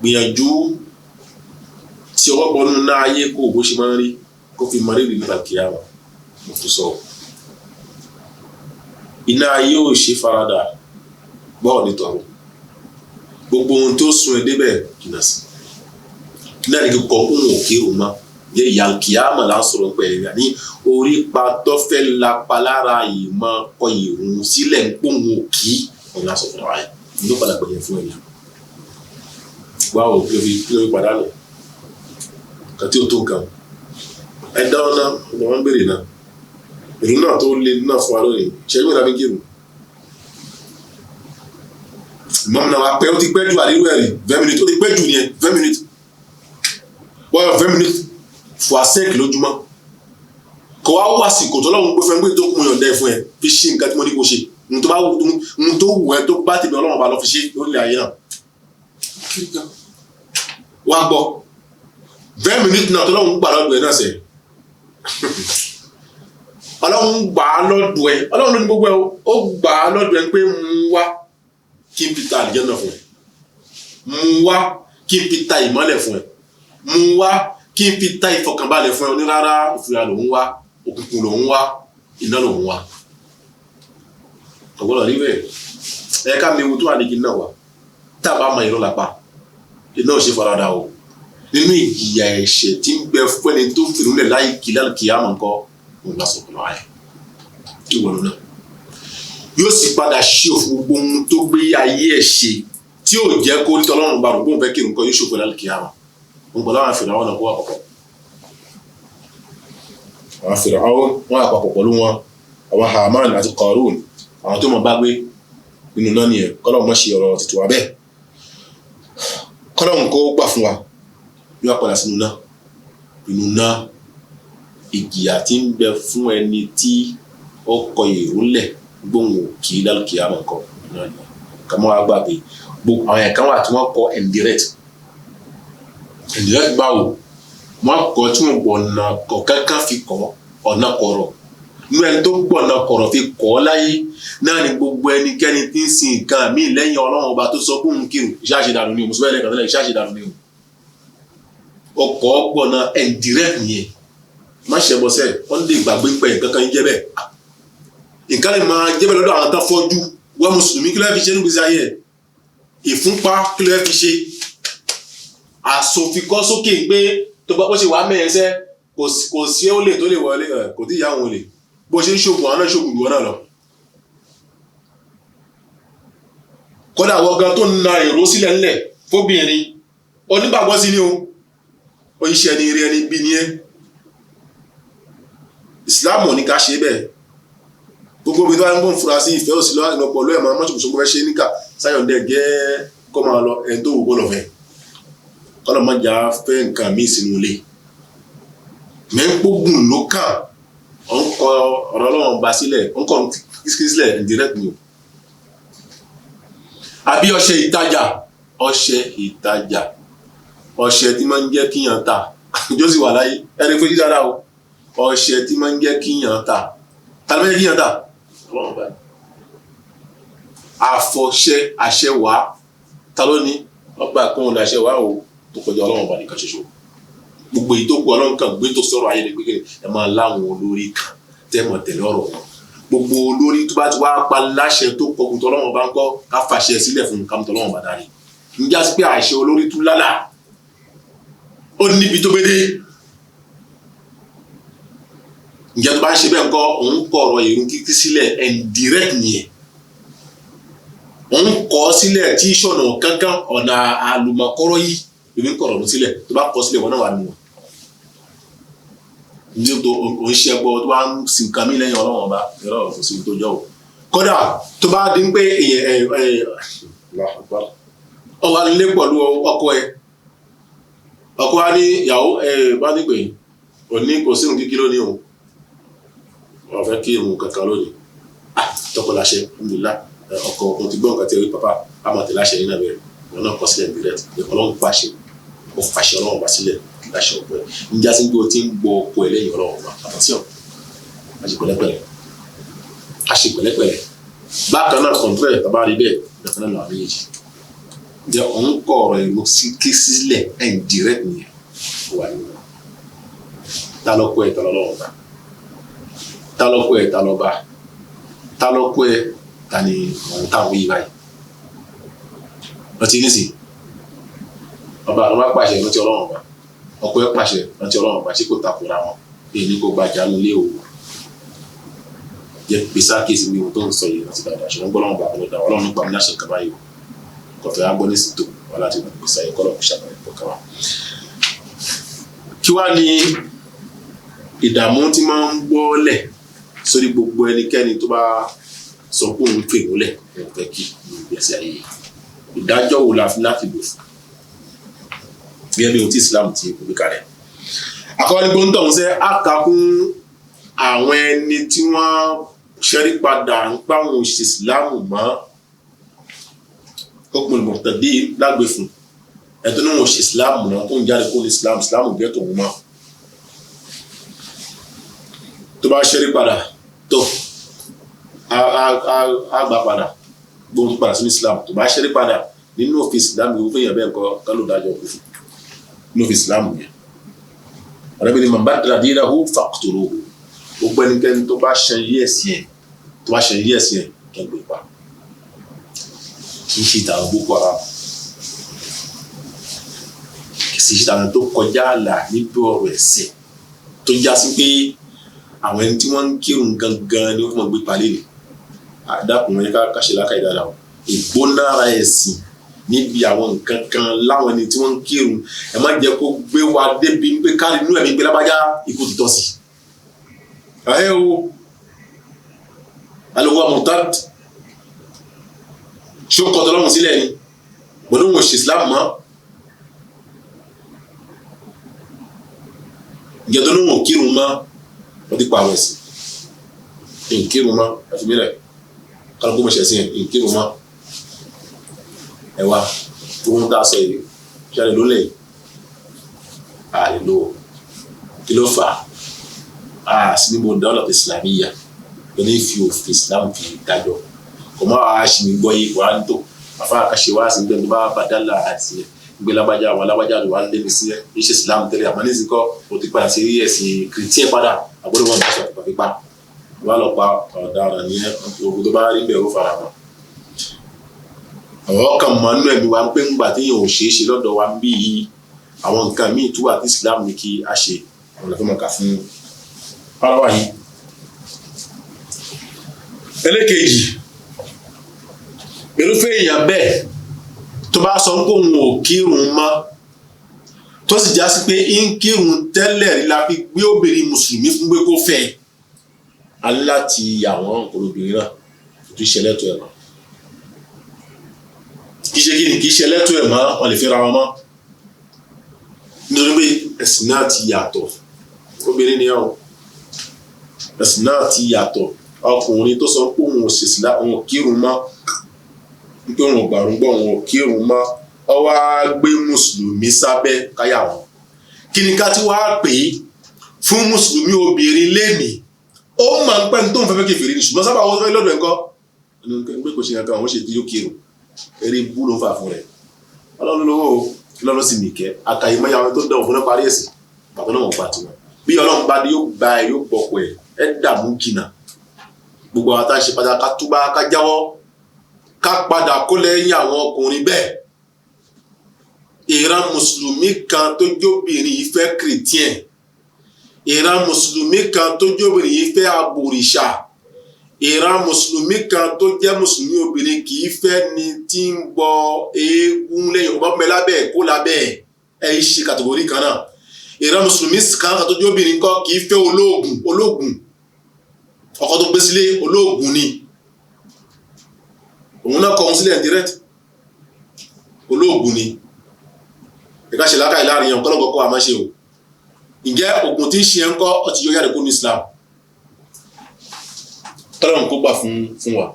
gbìyànjú tí ọwọ́ bọ́ nínú náà ayé kó bó ṣe máa ń rí kó fi mọ rírì nípa kíyámà mo tún sọ iná ayé ò ṣe faradà bọ́ọ̀ nítorí gbogbo ohun tó sun ẹ débẹ̀ jìnnà sí náà ní kíkọ ohun òkè òun yẹ ìyá kíyámà là ń sọ̀rọ̀ pẹ̀lú rẹ̀ ní orí pa tọ́fẹ́ lápá lára ìmọ̀ kọ ìrùn sílẹ̀ ń pòun òkì òun lásọ̀ fún wa yìí ló padà pẹ̀lú fún ẹ̀yà wá ò kí ló fi padà lọ kàtí o tó nǹkan ẹ dáwọn náà ọmọ wọn béèrè náà ìlú náà tó lé náà fún wa lónìí ṣẹ́yìn mìíràn fi kírun mọ́mù náà wá pẹ́ ó ti pẹ́ jù àdírú ẹ̀rí 20 minutes ó ti pẹ́ jù ní ẹ 20 minutes wọ́n yọ 20 minutes fún àṣẹ́ẹ̀kì lójúmọ́ kò wá wá sí kò tó lọ́wọ́ pé fẹ́ gbé tó kún yọ̀ǹda ẹ̀ fún ẹ fi ṣe nǹkan tí mo ní kó ṣe ohun tó wù ẹ tó bá tèmi Ọlọ́run bá lọ fi ṣe lórí ayé náà wá gbọ́ 20 minutes náà tó lọ́wọ́ gbà lọ́dọ̀ ẹ̀ náà sẹ́ Ọlọ́run gbà á lọ́dọ̀ ẹ̀ Ọlọ́run ló ní gbogbo ẹ̀ ó gbà á lọ́dọ̀ ẹ̀ pé mú wá kí n pita àlìjẹ́nà fún ẹ mú wá kí n pita ìmọ́lẹ̀ fún ẹ mú wá kí n pita ìfọkànbalẹ̀ fún ẹ onírárá ìfúra lòún wá òkùnkùn lòún wá iná lòún wá ọgbọ́dọ̀ rí bẹ́ẹ̀ ẹ ká mi ewu tó wà ní kí náà wá tá a bá mọ ìrọ́ lápá iná ò ṣe farada o nínú ìjìyà ẹ̀ṣẹ̀ tí ń bẹ fún ẹni tó fìrún lẹ̀ láì kí lálùkìyámà ńkọ́ òun lásán kọ́ lọ́wọ́ ẹ̀ ìwọ̀n náà yóò sì padà ṣe òfin gbogbo ohun tó gbé ayé ẹ̀ ṣe tí yóò jẹ́ kó rí tọ́lọ́run bá rògbòun fẹ́ kí nǹkan yóò ṣòfò lálùkìyámà òun pẹ̀lú àwọn Fíráúnà náà kó wà pọ̀pọ̀ àwọn Fíráúnà wọn àpapọ̀ pẹ̀lú wọn àwọn Hámánì àti Kárúnì àwọn tó mọ̀ bá gbé nínú náà nìyẹn kọ́lọ́run mọ̀ ṣe ọ̀rọ̀ tètè wá bẹ́ẹ̀ kọ́lọ́run kó gbà fún wa yóò padà sínú náà inú náà ìjìyà tí ń bẹ fún ẹni tí ó kọ èrò lẹ̀ gbóhùn kì í lálùkìyámà nǹkan náà ni kàmọ́ wa gbà pé gbogbo àwọn ẹ̀ka wà tí wọ́n kọ indirect báwo wọ́n kọ tí wọ́n gbọ́ ọ̀nà kọ̀ọ̀kan fi kọ́ ọ̀nà kọ̀rọ̀ nínú ẹni tó gbọ́ ọ̀nà kọ̀rọ̀ fi kọ́ láyé náà ni gbogbo ẹnikẹ́ni tí ń sin nǹkan míì lẹ́yìn Ọlọ́run ọba tó sọ fún kírun iṣẹ́ àṣedànù ni o mùsùlùmí ẹlẹ́kan tẹ́lẹ̀ iṣẹ́ àṣedànù ni o ọkọ̀ gbọ̀nà indirect nìyẹn má ṣe bọ́ sẹ́ẹ̀ wọ́n lè gbàgbé pẹ̀ kankan jẹ́ bẹ́ẹ̀ nǹkan lè máa jẹ́ bẹ́ẹ̀ lọ́dọ̀ àwọn tán fọ́jú wọ́n mùsùlùmí kí ló fi ṣe nígbèsí ayé ẹ̀ ìfúnpá kí ló fi ṣe àsòfikọ́ sókè pé tó bá bó ṣe wà mẹ́ẹ̀ẹ́sẹ́ kò sí ó lè tó lè wọlé kò tí ìyá àwọn olè bó ṣe ń ṣògùn àwọn náà ṣògùn ìwọ náà lọ kódà wọ́n gan tó na èrò sílẹ̀ ńlẹ̀ fóbìnrin onígbàgbọ́ sí ni o oníṣẹ́ ni eré ẹni bí ni ẹ́ ìsìláàmù ní ká ṣe bẹ́ẹ̀ gbogbo ibi tó wá ń gbọ́n fura sí ìfẹ́ òsì lọ́wọ́ ìlọpọ̀ lóyè máa mọ́ṣọ̀kùsọ̀ fẹ́ ṣe níkà sáyọ̀ndẹ̀ gẹ́ kọ́ máa lọ ẹni tó wù gbọ́dọ̀ fẹ́ kọ́lọ̀ má jà fẹ́ nǹkan míì sínú ilé mẹ́ńpógùn ló kàn ọ̀ ń kọ ọ̀rọ̀ ọlọ́run ba sílẹ̀ ọ̀ ń kọ́ kíkí sílẹ̀ indirect ni o àbí ọṣẹ ìtajà ọṣẹ ìtajà ọṣẹ tí máa ń jẹ́ kíyàn ta jọ́sí wà láyé ẹni fojú dára o ọṣẹ tí máa ń jẹ́ kíyàn ta ta ló ń jẹ́ kíyàn ta ọlọ́run báyìí àfọ̀ṣẹ àṣẹ wàá ta ló ní ọgbà kan òun àṣẹ wàá o tó kọjá ọlọ́run bá nìkan ṣoṣo gbogbo èyí tó kù ọlọ́run kan gbé tó sọ̀rọ̀ ayé ni pé ẹ máa láwọn olórí kan tẹ́ mọ̀ tẹ̀lé ọ̀rọ̀ wọn gbogbo olórí tó bá ti wá pa láṣẹ tó kọkùn tọ́lọ́run bá ń kọ́ ká fàṣẹ sílẹ̀ fún kámú tọ́lọ́run bá darí njẹ́ àti pé àṣẹ olórí tún lálà ó níbi tó gbédé njẹ́ tó bá ń ṣe bẹ́ẹ̀ ńkọ́ òun kọ ọ̀rọ̀ ìrun kíkí sílẹ̀ and direct nìyẹn òun kọ́ sílẹ̀ tí ìṣọ̀nà kankan ọ̀nà àlùmọ̀kọ́rọ́ yìí ìwé ń kọ̀rọ̀ sílẹ̀ tó bá kọ́ sílẹ̀ wọn náà wà nù ní tó òun ṣe ẹgbọ́ tó bá ń sin nǹkan mí lẹ́yìn ọlọ́wọ́n ọba ìrọ̀ òsì tó jọ o kódà tó bá dín pé ọwọ́ alẹ́ pẹ̀lú ọkọ ẹ ọkọ wa ní ìyàwó bá ní pé òní kò sínú kíkí lónìí o wọ́n fẹ́ kí ìrùn kankan lónìí tọkọ láṣẹ alhamdulillah ọkọ ọkùnrin ti gbọ́ nǹkan tí ẹ rí pápá àmọ̀tẹ́ láṣẹ yín náà bẹ̀rẹ̀ wọn náà kọ sílẹ̀ nílẹ̀ ọlọ́run pàṣẹ ó fàṣẹ ọlọ́run bá sílẹ̀ láṣẹ ọ̀pọ̀ ẹ̀ níjà sí pé o ti ń gbọ́ ọkọ ẹ lẹ́yìn ọlọ́run bá àtàtì ọ̀ àṣepẹ̀lẹ́pẹ̀lẹ́ bákan náà kọ̀ǹtúrẹ̀ tàbá rí bẹ́ẹ̀ bẹ́ẹ̀ náà làwọn méjèèjì jẹ́ òun kọ ọ̀rọ̀ ìlú kí sílẹ̀ ẹ̀ ń direct nìyẹn wà nínú ta lọ́kọ ẹ̀ ta lọ́lọ́run bá ta lọ́kọ ẹ̀ ta lọ́ba ta lọ́kọ ẹ̀ ta ni òun táwọn yìí báyìí ọtí nísì ọba àwọn bá pàṣẹ rántí ọlọ́run ọba ọkọ ẹ̀ pàṣẹ rántí ọlọ́run ọba tí kò takora wọn èyí ní kò gbàjà nílé òwò jẹ gbèsè àkíyèsí mi tó ń sọ yìí rántí dáadáa ṣùgbọ́n gbọ́dọ̀ gbà wọlé dáa ọlọ́run nípa mi láṣẹ kaba yìí kọfẹ́ agbọ́ ní sítò wà láti gbèsè ayé kọ́lọ̀ kò ṣàbẹ̀wò pọ̀ kaba. kí wàá ní ìdààmú tí máa ń gbọ́lẹ̀ sórí gbogbo ẹnikẹ́ni tó bá sọ pé òun pè múlẹ̀ ẹ̀ fẹ́ kí ìgbésí ayé yìí ìdájọ́ wo la fi láti lò fún bí ẹni ohun tí Islam ti kúbi kalẹ̀ àkọ́ni gbóńtọ̀ ń sẹ́ àkàkún àwọn ẹni tí wọ́n ṣẹ́rí padà ń pa àwọn òṣìṣẹ́ Islam mọ́ ọkùnrin mọ̀tàdé lágbè fún ẹ̀tọ́ náà wọ́n ṣe Islam náà tó ń jáde kó ní Islam jẹ́ tòun mọ́ tó bá ṣẹ́rí padà tó a gbà padà gbóhùn padà sí Islam tó bá ṣẹ́rí padà nínú òfin Islam yìí fún yẹn bẹ́ẹ̀ nǹkan kálò dájọ́ kú fún nínú òfin Islam yẹn ọ̀rẹ́bìnrin man baddala dinahu faqtuluhu gbogbo ẹnikẹ́ni tó bá ṣe yí ẹ̀sìn ẹ̀ kẹgbẹ́ pa kì í ṣe ìtàn Boko Haram kì í ṣe ìtàn tó kọjá àlà níbi ọ̀rọ̀ ẹ̀sìn tó já sí pé àwọn ẹni tí wọ́n ń kírun gangan ni wọ́n gbé palẹ̀ ni àdàkùnrin káṣe lákàá ìdára o ìgbónára ẹ̀sìn níbi àwọn nǹkan kan láwọn ẹni tí wọ́n ń kírun ẹ má jẹ́ kó gbé wa débi pé káàdì inú ẹ̀mí gbé lábájá ikú ti tọ́ sí ẹ o alùpùpù mọ̀tàd ṣé ó kọ́ tọ́lọ́mù sílẹ̀ ni pẹ̀lú òun òṣì Islam mọ́ ìjẹ́dọ́ lóhùn kírun mọ́ wọ́n ti pa àwọn ẹ̀sìn ìkírun mọ́ àfimílẹ̀ kálukú mọ̀ṣẹ̀ sí ìkírun mọ́ ẹ̀wà ohun tá a sọ yìí ṣẹlẹ̀ ló lẹ̀ àlè lò kí ló fà á sí ní mo dáwọ́lá Islamiyya lóní fi òfin Islam fi dájọ́ kò má wàá ṣì mí gbọ́ yìí wàá ń tò àfa àkàṣe wá sí gbẹ̀ndé bá badala àti gbé lábájá àwọn alábájá ló wà ń lé mi sí iṣẹ́ Islam tẹ́lẹ̀ àmọ́ ní ìsìnkọ́ o ti padà sí ẹ̀sìn kìrìtìẹ́ padà àgbọ̀dọ̀ wọn bá ṣe àtùpà fipá wọ́n lọ pa ọ̀daràn ní ogun tó bá rí bẹ̀rù fara mọ́ àwọn kan mọ̀ nínú ẹ̀mí wa ń pé ńgbà tí yẹn ò ṣeé ṣe lọ́dọ̀ wa ń bí yìí àwọn nǹkan míì tó wà tí Islam ní kí a ṣe ọ̀nà tó mọ̀ ká fún pálọ́wà yìí. ẹlẹ́kejì irúfẹ́ èèyàn bẹ́ẹ̀ tó bá sọ pé òun ò kírun mọ́ tó sì já sí pé ń kírun tẹ́lẹ̀ rí la fi gbé obìnrin mùsùlùmí fún pé kó fẹ́ aláti àwọn obìnrin náà tó ṣẹlẹ̀ tó ẹ̀ mọ́ kì í ṣe kí ni kì í ṣe lẹ́tọ̀ ẹ̀ mọ́ wọn lè fẹ́ra wọn mọ́ nítorí pé ẹ̀sìn náà ti yàtọ̀ obìnrin ni ọ̀ ẹ̀sìn náà ti yàtọ̀ ọkùnrin tó sọ pé òun ò ṣèṣìlá òun ò kírun mọ́ pé òun ò gbàrún gbọ́ òun ò kírun mọ́ ó wá gbé mùsùlùmí sábẹ́ káyà wọn kí ni ká tí wàá pè é fún mùsùlùmí obìnrin lénìí ó máa ń pẹ́ ní tó ń fẹ́ kèfèrí ní ṣùgbọ́n sábà wọ́n fẹ́ lọ́dọ̀ ẹ̀kọ́ ẹni pé kò ṣe nǹkan àwọn ṣe tí yóò kírun eré bú ló ń fà fún rẹ̀ ọlọ́run lówó ọlọ́run sì nìkẹ́ àkàìmọ́yà wọn tó ń dẹ̀wọ̀n fún náà parí ẹ̀sìn bàtà náà wọ́n pa tiwọn bí ọlọ́run bá dé yóò gba ẹ̀ yóò bọ̀pọ̀ ẹ̀ dààmú jìnnà gbogbo àwọn tá a ṣe padà ká túbá ká jáwọ́ ká padà kó lẹ́yìn àwọn ọkùnrin bẹ́ẹ̀ ìran mùsùlùmí kan tó jóbìnrin yìí fẹ́ kìrìtíẹ̀n ìran mùsùlùmí kan tó jóbìnrin yìí fẹ́ abòrìṣà ìran mùsùlùmí kan tó jẹ́ mùsùlùmí obìnrin kì í fẹ́ ni tí ń bọ eégún lẹ́yìn ọba mẹ́ lábẹ́ kó lábẹ́ ẹ̀ ṣe kàtàkùrí kan náà ìran mùsùlùmí kan tó jóbìnrin kọ́ kì í fẹ́ olóògùn ọkọ tó gbé sílé olóògùn ni òun náà kọ òun sílẹ̀ direct olóògùn ni ẹ̀ka ṣe lákàá ìlàrin yẹn kọ́lọ́gọ́ kọ́ àmọ́ ṣe o ǹjẹ́ oògùn tí ń ṣe ń kọ́ ọtí yóò yàrá kó ní Islam tọ́lọ́run kó gbà fún wa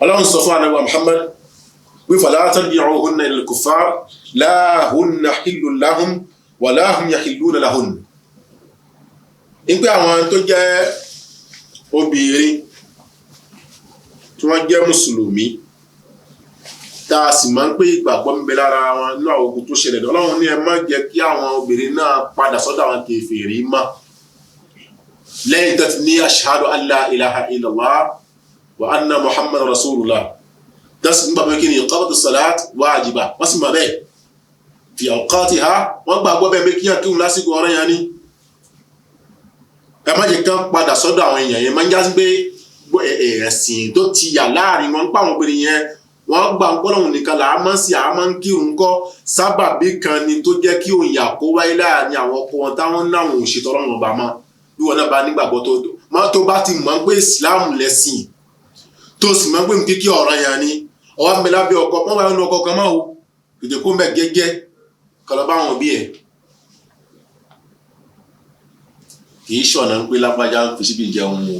ọlọ́run sọ fún anábì Muhammad wí fala tarji'uhunna ilal kuffar la hunna hillun lahum wa la hum yahilluna lahun ń pé àwọn tó jẹ́ obìnrin tí wọ́n jẹ́ mùsùlùmí tá a sì máa ń pé ìgbàgbọ́ ń bẹ lára wọn nínú àwọn ogun tó ṣẹlẹ̀ ọlọ́run ní ẹ má jẹ́ kí àwọn obìnrin náà padà sọ́dọ̀ àwọn kèfèrí mọ́ lẹ́yìn tó ti ní ashhadu an la ilaha illallah wa anna muhammad rasulullah dasi nígbà pé kí ni iqamatu salat wajiba wọ́n sì máa bẹ́ẹ̀ fi awqatiha wọ́n gbàgbọ́ bẹ́ẹ̀ pé kí yàn kíhun lásìkò ọ̀rọ̀ yẹn ni ẹ má jẹ́ kán padà sọ́dọ̀ àwọn èèyàn yẹn máa ń jásí pé ẹ̀sìn tó ti yà láàrin wọn ń pa àwọn obìnrin yẹn wọ́n gbà ń pọ́lọ́hùn nìkan là á máa ń sì á máa ń kírun kọ́ sábàbí kan ni tó jẹ́ kí òyìn àkó wáyé láàrin àwọn ọkọ wọn táwọn náwọn òṣètò ọlọ́run ọba mọ́ bí wọn náà bá nígbàgbọ́ tó bá ti mọ̀ pé Islam lẹ́sìn tó sì mọ̀ pé kíkí ọ̀rọ̀ yẹn ni ọwọ́ mi lábẹ́ ọkọ wọ́n bá ń ọkọ kan máa o tètè kó mẹ́ gẹ́gẹ́ kọlọ́ bá wọn bí ẹ̀ kì í ṣọ̀nà ń pé lágbájá ń fi síbi ìjẹun o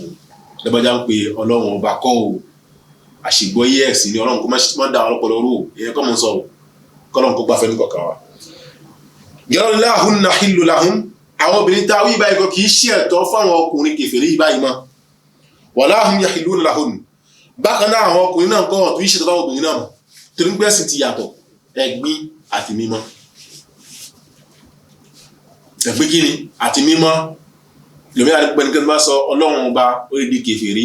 lágbájá ń pe ọlọ́run ọba kọ́ o àṣìgbọ́yé ẹ̀sìn ni ọlọ́run kó má dá ọlọ́pọ̀lọ́ rú ìyẹn kọ́ mọ́ sọ̀rọ̀ kọ́lọ́run kó gbáfẹ́ ní kọ̀ọ̀kan wa. gẹ́rọ lahunna hillu lahum àwọn obìnrin tá a wí báyìí kọ́ kì í ṣe ẹ̀tọ́ fáwọn ọkùnrin kèfèrí yìí báyìí mọ́ wala hum yahilluna lahun bákan náà àwọn ọkùnrin náà kọ́ ọ̀tún ìṣètò fáwọn obìnrin náà torí pé ẹ̀sìn ti yàtọ̀ ẹ̀gbin àti mímọ́ ẹ̀gbin kíni àti mímọ́ lómi àdìpẹ́nikẹ́ni bá sọ ọlọ́run ọba ó lè di kèfèrí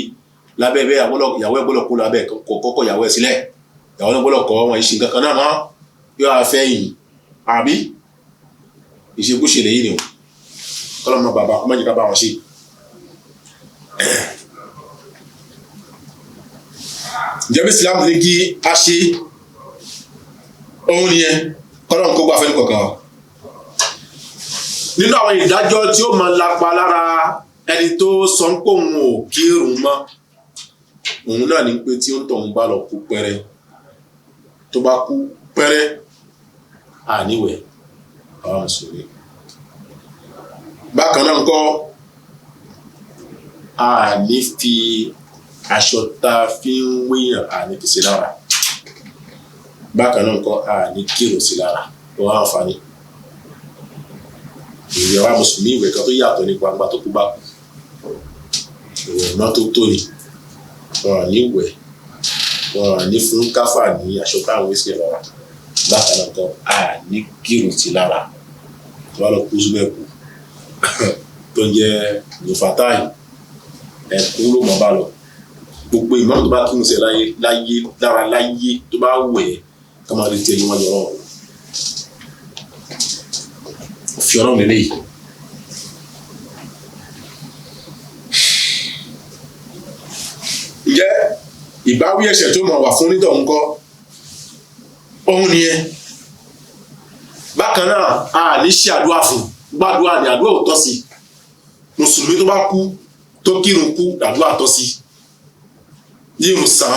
lábẹ́ bẹ́ẹ̀ ìyàwó ẹgbọ́lọ̀ kó lábẹ́ kọ́kọ́ ìyàwó ẹ̀ sílẹ̀ ìyàwó ẹgbọ́lọ̀ kọ́ wọn ìṣe nǹkan kan náà mọ́ yóò afẹ́ yìí àbí ìṣekúṣe lèyí ni o kọ́lọ́mọ bàbá ọmọ ìjìká bá wọn ṣe. ìjọba Islam ní kí a ṣe ohun nìyẹn kọ́lọ́mọ kó gbà fẹ́ ní kọ̀ọ̀kan nínú àwọn ìdájọ́ tí ó máa lapa lára ẹni tó sọ ń pò òun ò kírun mọ́ òun náà ní pé tí ó ń tọ̀ ń bá lọ kú pẹ́rẹ́ tó bá kú pẹ́rẹ́ àníwẹ̀ àwọn mùsùlùmí bákan náà ńkọ́ àní fi aṣọ tá a fi ń wéyàn àní fi sí lára bákan náà ńkọ́ àní kírun sí lára lọ́wọ́ àǹfààní ìwé wa mùsùlùmí ìwé kan tó yàtọ̀ nípa àgbà tó kú bá kú ìwé náà tó tó ni wọn à ní wẹ̀ wọn à ní fún káfà ní aṣọ táwọn wíṣẹ lọ́wọ́ bákan náà kan à ní kírun sí lára tó bá lọ kú síbẹ̀ kú tó ń jẹ́ nufatai ẹ̀kú ló mọ̀ bá lọ gbogbo ìmọ̀ tó bá kírun sí láyé tó bá wẹ̀ ká máa rí tiẹ̀ níwájú ọlọ́run fi ọlọ́run lélẹ́yìí. ǹjẹ́ ìbáwí ẹ̀ṣẹ̀ tó máa wà fún onítọ̀hún kọ́ ohun nìyẹn bákan náà a ní ṣe àdúrà fún gbàdúrà ní àdúrà ò tọ́ sí mùsùlùmí tó bá kú tó kírun kú àdúrà tọ́ sí yíyún sàn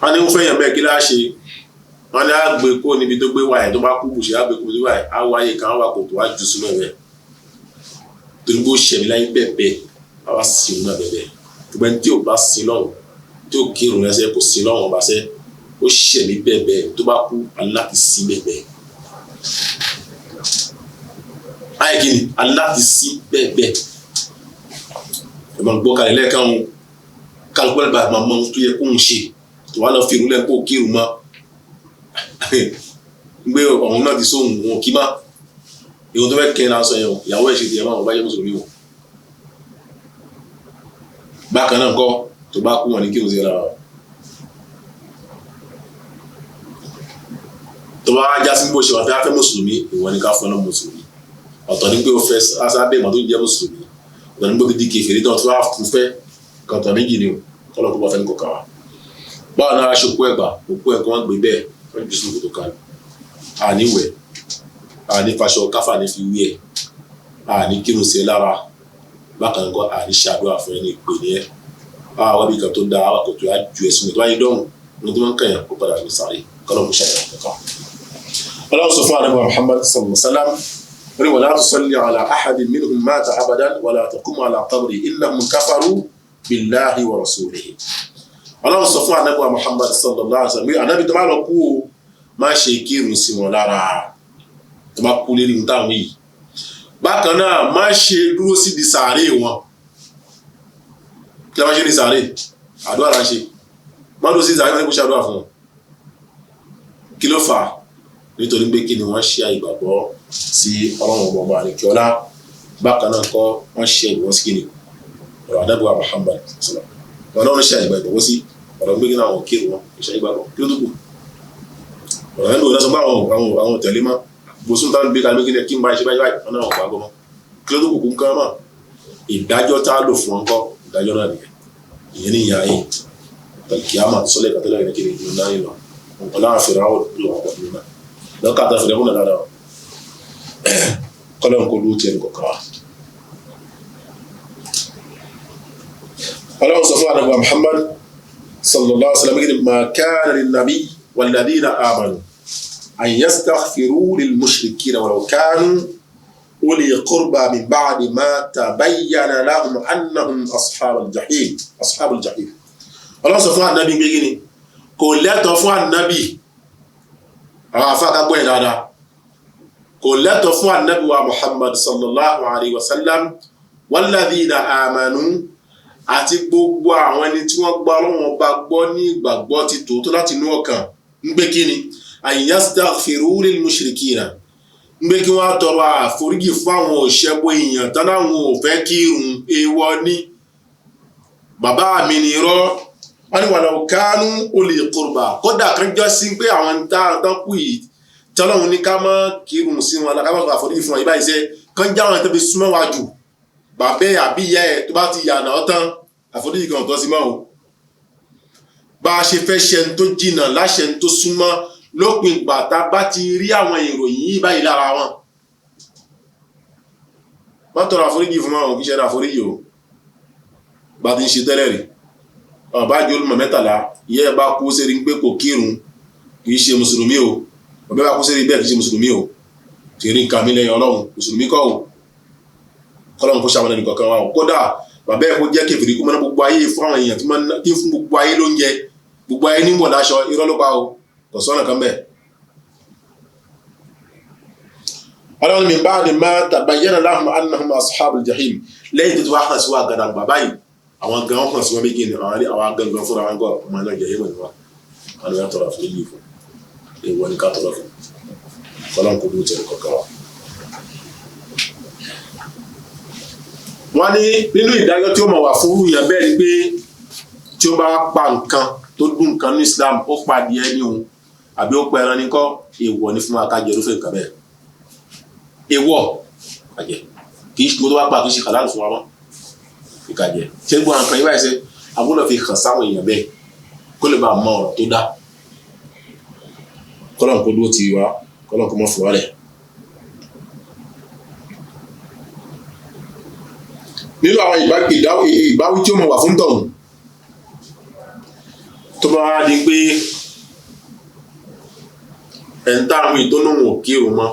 án ní wọ́n fẹ́ yàn bẹ́ẹ̀ kí láá ṣe wọ́n ní àgbẹ̀ kó níbi tó gbé wáyé tó bá kú bùṣe àgbẹ̀ kó níbi wáyé á wáyé kan wà kó tó wá jù sínú ẹ̀rẹ́ torí bó ṣẹ̀mí láyé bẹ́ẹ̀ bá wá sí òun náà bẹ́ẹ̀ gbogbo ẹni tí ò bá sí lọ́rùn tó kírun lẹ́sẹ̀ kò sí lọ́wọ́n bá sẹ́ ó ṣẹ̀mí bẹ́ẹ̀ tó bá kú Allah ti sí bẹ́ẹ̀ ayé kí ni Allah ti sí bẹ́ẹ̀ ẹ máa gbọ́ kalẹ̀ lẹ́ẹ̀kan o kálukú ẹ̀ bá máa mọ ohun tó yẹ kó ń ṣe tó wá lọ fi irun lẹ́ẹ̀ kó kírun mọ́ gbé ọ̀hún náà ti sóhun wọn kí má ìwọ̀n tó fẹ́ kẹ́ ẹ̀ náà sọ yẹn o ìyàwó ẹ̀ ṣe ti ẹ̀ máa wọ́n bá yẹ mùsùlùmí o bákan náà kọ́ tó bá kú wọn ní kírun sí ẹ̀ lára tó bá já sí bó ṣe wà fẹ́ mùsùlùmí ìwọ ni ká fún ẹ náà mùsùlùmí ọ̀tọ̀ ní pé o fẹ́ asábẹ́ ìmọ̀ tó jẹ́ mùsùlùmí ọ̀tọ̀ ní pé o di kèfèrí tó wá fún fẹ́ kọ̀tọ̀ méjì ni o kọ́lọ̀ kó bá fẹ́ ní kò kà wá. báwo náà aṣọ òkú ẹ̀gbà òkú ẹ̀gbà wọn gbé bẹ́ẹ̀ wọ́n jù sínú kòtò kan àníwẹ̀ àní faṣọ káfà ní fi wí ẹ̀ àní kírun sí ẹ lára bákan náà àní ṣàdúrà fún ẹni ìpè ní ẹ àwọn ibi kan tó da àwọn kòtò á ju ẹ̀sùn tó wáyé dọ́hùn ní tó máa ń kẹyàn kó padà ní sáré kọ́lọ̀ kó ṣàyẹ̀ kankan. ọlọ́run sọ fún àdàbọ̀ Muhammad sallallahu alaihi wasallam ولا تصلي على أحد منهم مات أبدا ولا تقوم على قبره إنهم كفروا بالله ورسوله. Ọlọ́run sọ fún Ànábì Muhammad sallallahu alaihi wasallam Ànábì tó bá lọ kú o má ṣe kírun sí wọn lára tó bá kú lérí táwọn yìí bákan náà má ṣe dúró sí di sàárè wọn kí a má ṣe ní sàárè àdúrà là ń ṣe má dúró sí sàárè wọn kó ṣe àdúrà fún wọn kí ló fà á nítorí pé kí ni wọ́n ṣe àìgbàgbọ́ sí ọlọ́run ọmọ àríkíọ́lá bákan náà kọ́ wọ́n ṣe ìwọ́n sí kíni ọ̀rọ̀ Ànábì Muhammad sọ̀rọ̀ wọn náà ṣe àìgbàgbọ́ sí ọ̀rọ̀ gbé náà wọn kírun wọn ṣe àìgbàgbọ́ kí ló tó kù ọ̀rọ̀ ẹ̀ńdò náà sọ pé àwọn tẹ̀lé mọ́ gbósùn táwọn gbé kalẹ̀ kíni kí n bá ṣe báyìí wọn náà wọn gbàgbọ́ mọ́ kí ló tó kù kún kán mọ́ ìdájọ́ tá a lò fún ọkọ ìdájọ́ náà nìyẹn ìyẹn ní ìyá yìí kìámà sọlẹ̀ kàtẹ́lẹ̀ rẹ̀ kiri ìlú náà yìí lọ ọ̀pọ̀lọpọ̀ fìràwọ̀ ló wà pọ̀ nínú náà lọ́kà tó fìràwọ̀ náà dáadáa kọ́lọ̀ nǹkan ló tiẹ̀ nǹkan kan. ọlọ́run sọ fún Ànábì Muhammad sallallahu alaihi wasallam ma kana lin-nabi wal-ladhina amanu an yastaghfiru lil-mushrikina walau kanu uli qurba min ba'di ma tabayyana lahum annahum ashabul jahim ọlọ́run sọ fún Ànábì gbégé kò lẹ́tọ̀ fún Ànábì àwọn afáàkágbọ́ ẹ̀ dáadáa kò lẹ́tọ̀ fún Ànábì wa Muhammad sallallahu alaihi wasallam walladhina amanu àti gbogbo àwọn ẹni tí wọ́n gbọ́ Ọlọ́run bá gbọ́ ní ìgbàgbọ́ ti tòótọ́ láti inú ọkàn ń gbé kí ni an yastaghfiru lil mushrikina ń gbé kí wọ́n tọrọ àforíjì fún àwọn òṣèbọ èèyàn tán láwọn ò fẹ́ kírun èèwọ̀ ní bàbá mi ní irọ́ wọ́n ní walau kanu uli qurba kódà kan jọ sí pé àwọn tán kú yìí tọ́lọ́run ní ká má kírun sí wọn ká má sọ àforíjì fún wọn ibà iṣẹ́ kan já wọn tó fi súnmọ́ wa jù bàbá àbí ìyá ẹ̀ tó bá ti yànà ọ́ tán àforíjì kan tó sí mọ́ o bá a ṣe fẹ́ ṣe ń tó jìnnà láṣẹ ń tó súnmọ́ lópin ìgbà tá a bá ti rí àwọn ìròyìn yìí báyìí lára wọn wọ́n tọrọ àforíjì fún wọn kì í ṣe àforíjì o bá ti ń ṣe tẹ́lẹ̀ rí ọ̀bá jẹ́ olùmọ̀ mẹ́tàlá ìyá ẹ̀ bá kú sẹ́rí pé kò kírun kì í ṣe mùsùlùmí o ọ̀bẹ́ bá kú sẹ́rí bẹ́ẹ̀ kì í ṣe mùsùlùmí o tìrí nǹkan mi lẹ́yìn Ọlọ́run mùsùlùmí kọ́ o kọ́lọ́run kó ṣàwọn ẹnì kọ̀ọ̀kan wa o kódà bàbá ẹ̀ kó jẹ́ kèfèrí kó mọ́ná gbogbo ayé fún àwọn èèyàn tí fún gbogbo ayé lóúnjẹ gbogbo ayé ní wọ̀ láṣọ irọ́ ló pa o kò sọ́nà kan bẹ́ẹ̀. Ọlọ́run min ba'di ma tabayyana lahum annahum ashabul jahim lẹ́yìn tó ti wá hàn sí wa gàdà bàbá yìí àwọn gan hàn sí wọn bí kíni àwọn gangan fúnra wọn gbọ́ ọmọ náà jẹ́ ìwọ̀n wa wọn ni wọn tọrọ fún yìí fún ìwọ ni ká tọrọ fún kọ́lọ́run kò dúró tẹ̀lé kọ̀ọ̀kan wa. wọ́n ní nínú ìdájọ́ tí ó mọ̀ wà fún ìyàn bẹ́ẹ̀ ni pé tí ó bá pa nǹkan tó dùn nǹkan ní Islam ó pa adìẹ ní òun àbí ó pa ẹran ní kọ́ èèwọ̀ ní fún wa ká jẹ irúfẹ́ nǹkan bẹ́ẹ̀ èèwọ̀ kàjẹ kì í tó bá pa kì í ṣe kàláàlù fún wa mọ́ ìkàjẹ ṣé gbọ́n nǹkan yìí báyìí ṣe àbúrò fi hàn sáwọn èèyàn bẹ́ẹ̀ kó lè bá mọ ọ̀rọ̀ tó dá kọ́lọ́n kó dúró ti wá kọ́lọ́n kó mọ́ fún wa rẹ̀. nínú àwọn ìbáwí tí ó mọ̀ wà fún tọ̀hún tó bá wá di pé ẹ̀ńtàmù ìtónúwò kírun mọ́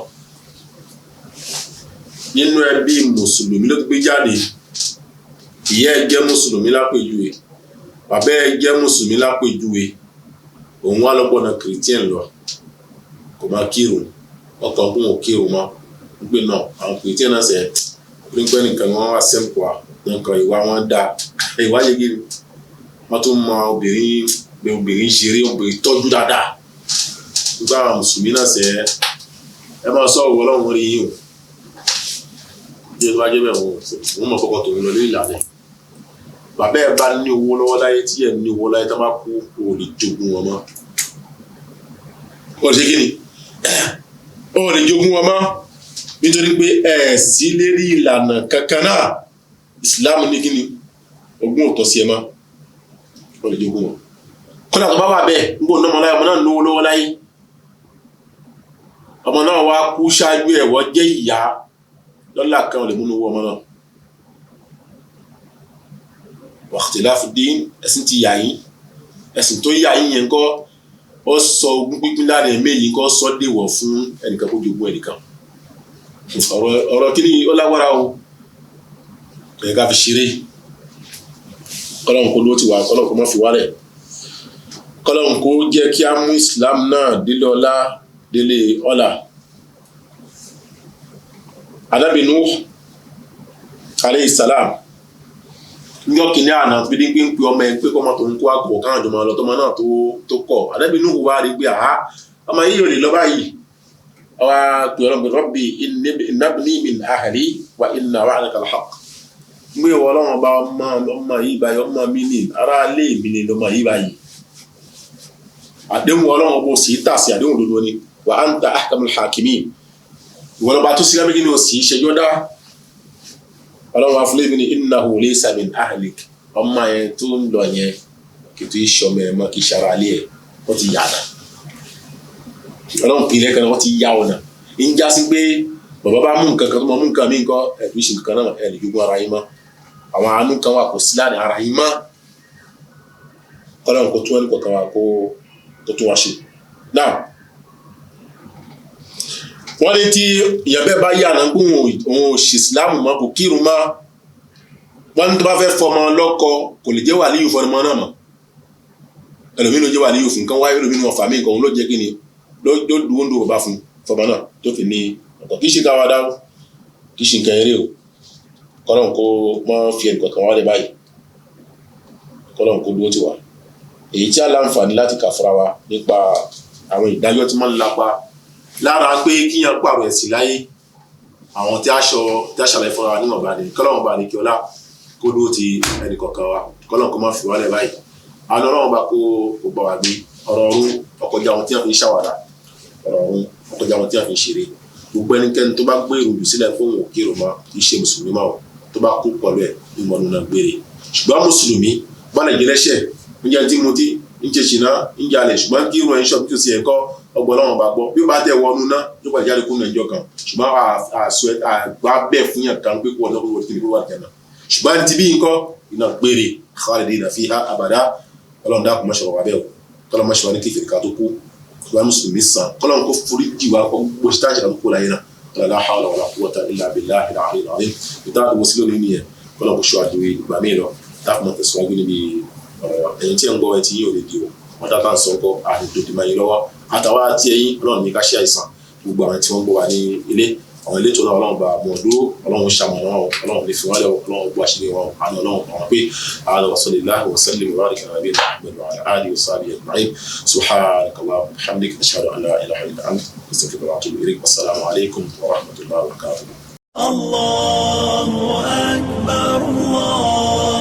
nínú ẹbí mùsùlùmí ló ti gbé jáde ìyá ẹ̀ jẹ́ mùsùlùmí lápèjúwe bàbá ẹ jẹ́ mùsùlùmí lápèjúwe òun wá lọ́gbọ̀nà kìrìtíẹ̀n lọ kò máa kírun ọkàn kún ò kírun mọ́ gbé náà àwọn kìrìtíẹ̀n náà sẹ́ nígbẹ́ nìkan wọn wá sẹ́ǹkù à nǹkan ìwà wọn dá ìwà yẹ kí ni wọ́n tún mọ obìnrin ṣeré obìnrin tọ́jú dáadáa nígbà àwọn mùsùlùmí náà sẹ́ ẹ máa sọ òwò ọlọ́run rí yín o bí ẹ bá jẹ́ bẹ́ẹ̀ wọ́n mọ̀ kọ́kọ́ tòun lọ lórí ìlànà bàbá ẹ bá ní owó lọ́wọ́ láyé tí ẹ ní owó láyé tó bá kú o lè jogún wọn mọ́ o lè ṣe kí ni o lè jogún wọn mọ́ nítorí pé ẹ sí lérí ìlànà kankan náà Islam ní kí ni ogún ò tọ́ sí ẹ mọ́ o lè jogún wọn kọ́nà tó bá wà bẹ́ẹ̀ ń bò náà ọmọ náà lówó lọ́wọ́ láyé ọmọ náà wá kú ṣáájú ẹ̀ wọ́n jẹ́ ìyá lọ́lá kan ò lè múnú owó ọmọ náà wàhálà dín ẹ̀sìn ti yà yín ẹ̀sìn tó yà yín yẹn kọ́ ọ sọ ogún pínpín láàrin méjì kọ́ sọ déwọ̀ fún ẹnìkan kó jogún ẹnìkan ọ̀rọ̀ kí ni ó lágbára o ẹ̀ka fi ṣeré kọ́lọ́hún kó ló ti wà kọ́lọ́hún kó má fi wálẹ̀ kọ́lọ́hún kó jẹ́ kí á mú Islam náà délé ọlá délé ọlá Ànábì Nuh alayhi salam njọ́ kìíní àná fi dín pé ọmọ ẹ pé kọ́mọ tó ń kó àgọ̀ káwọn jọmọ lọ tọmọ náà tó kọ̀ Ànábì Nuhu wá rí pé àá ọmọ yìí ò lè lọ báyìí ọwọ́ pé ọlọ́run Rabbi innabni min ahli wa inna wa'daka al-haqq gbé ìwọ ọlọ́run ọba ọmọ yìí báyìí ọmọ mi ní ara lé mi ní lọmọ yìí báyìí àdéhùn ọlọ́run ọba òsì tàṣì àdéhùn òdodo ni wa anta ahkamul hakimin ìwọ lọba tó sí lábẹ́gí ni òsì ṣẹjọ́ dá ọlọ́run afúlé mi ní innahu laysa min ahlik ọmọ yẹn tó ń lọ yẹn kìtù ìṣọmọ ẹ̀ mọ́ kì í ṣara alẹ́ ẹ̀ wọ́n ti yà á ọlọ́run pìlẹ̀ kan wọ́n ti yà ọ̀nà ń já sí pé bàbá bá mú nǹkan kan tó mọ mú nǹkan mí nǹkan ẹ̀dùn ìṣe nǹkan náà ẹ̀ lè jogún ara yín mọ́ àwọn àánú kan wà kò sí láàrin ara yín mọ́ ọlọ́run kò tún ẹnì kọ̀ọ̀kan wà kó tún wá ṣe náà wọ́n ní tí ìyẹn bẹ́ẹ̀ bá yà náà gbóhùn òun ṣe ìsìláàmù mọ́ kò kírun mọ́ wọ́n ní tó bá fẹ́ fọmọ lọ́kọ kò lè jẹ́ wàlíyù fọmọ náà mọ́ ẹlòmíì ló jẹ́ wàlíyù fún nǹkan wáyé ẹlòmíì wọn fàmí nǹkan òun ló jẹ́ kí ni ló dúró ń dúró bá fún fọmọ náà tó fi ní ọkọ̀ kì í ṣe káwá dáwọ́ kì í ṣe nǹkan eré o kọ́lọ́n kó mọ́ fi ẹnì kankan wálé báyìí kọ́lọ́n kó dúró ti wà èyí tí a láǹfààní láti kà fúnra wa nípa àwọn ìdájọ́ tí máa ń lapa lára pé kíyàn pààrọ̀ ẹ̀sìn láyé àwọn tí a ṣàlàyé fúnra wa níwọ̀nba ni kọ́lọ́n bá ní kí ọlá kó dúró ti ẹnì kankan wa kọ́lọ́n kó má fi wálé báyìí àwọn ọlọ́run bá kó gbà wá gbé ọ̀rọ̀ ọ̀run ọkọjá àwọn tí a fi ń ṣàwàdà ọ̀rọ̀ ọ̀run ọkọjá àwọn tí a fi ń ṣeré gbogbo ẹnikẹ́ni tó bá gbé ìrùlù sílẹ̀ fún òun kí ìrùmọ́ kì í ṣe mùsùlùmí máa tó bá kú pọ̀lú ẹ̀ ìmọ̀nù náà gbére ṣùgbọ́n mùsùlùmí bọ́lá ìjẹlẹ́ṣẹ̀ ń jẹ́ tí mo ti ń ṣe ṣìnà ń jalè ṣùgbọ́n kí irun ẹ̀ ń ṣọ́ bí kò sí ẹ̀kọ́ ọgbọ́n náà bá gbọ́ bí ó bá tẹ̀ wọnú ná yóò pàdé jáde kúnnà ìjọ kan ṣùgbọ́n àgbà bẹ́ẹ̀ fún yàn kan pé kó ọ̀dọ́ kó kiri kó wà jẹ́ náà ṣùgbọ́n ti bí nǹkan iná gbére khalidina fiha abada ọlọ́run dákun mọ́ṣọ́ wà bẹ́ẹ̀ o kọ́lọ́ mọ́ṣọ́ ní kékeré ká tó kú ṣùgbọ́n mùsùlùmí sàn kọ́lọ́ kó forí jì wá kó gbogbo ṣe táàṣì kan kó láyé náà la hawla wala quwwata illa billahi al-aliyyil azim ìta àdúgbò sílẹ̀ nínú yẹn kọ́lọ́ kó ṣọ́ àdúgbò ìgbà míì lọ dákun mọ́ tẹ̀síwájú níbi ẹ̀yìn tí ẹ̀ ń gbọ́ ẹ̀ tí yóò lè di o wọ́n dábàá ń sọ ńkọ́ àdìdòdì máa yín lọ́wọ́ àtàwọn àti ẹ̀yìn ọlọ́run ní ká ṣe àìsàn gbogbo àwọn tí wọ́n gbọ́ wá ní ilé àwọn ilé tó náà ọlọ́run bá mọ̀ dúró ọlọ́run ṣàmọ̀nà wọn ọlọ́run lè fi wọ́n lẹ́wọ̀ ọlọ́run gbọ́ àṣírí wọn àná ọlọ́run àwọn pé àlọ́ sallallahu wa sallim wa baraka ala nabiyyina Muhammad wa ala alihi wa sahbihi ajma'in subhanaka Allahumma wa bihamdika ashhadu an la ilaha illa anta astaghfiruka wa atubu ilayk wassalamu alaykum wa rahmatullahi wa barakatuh. الله أكبر الله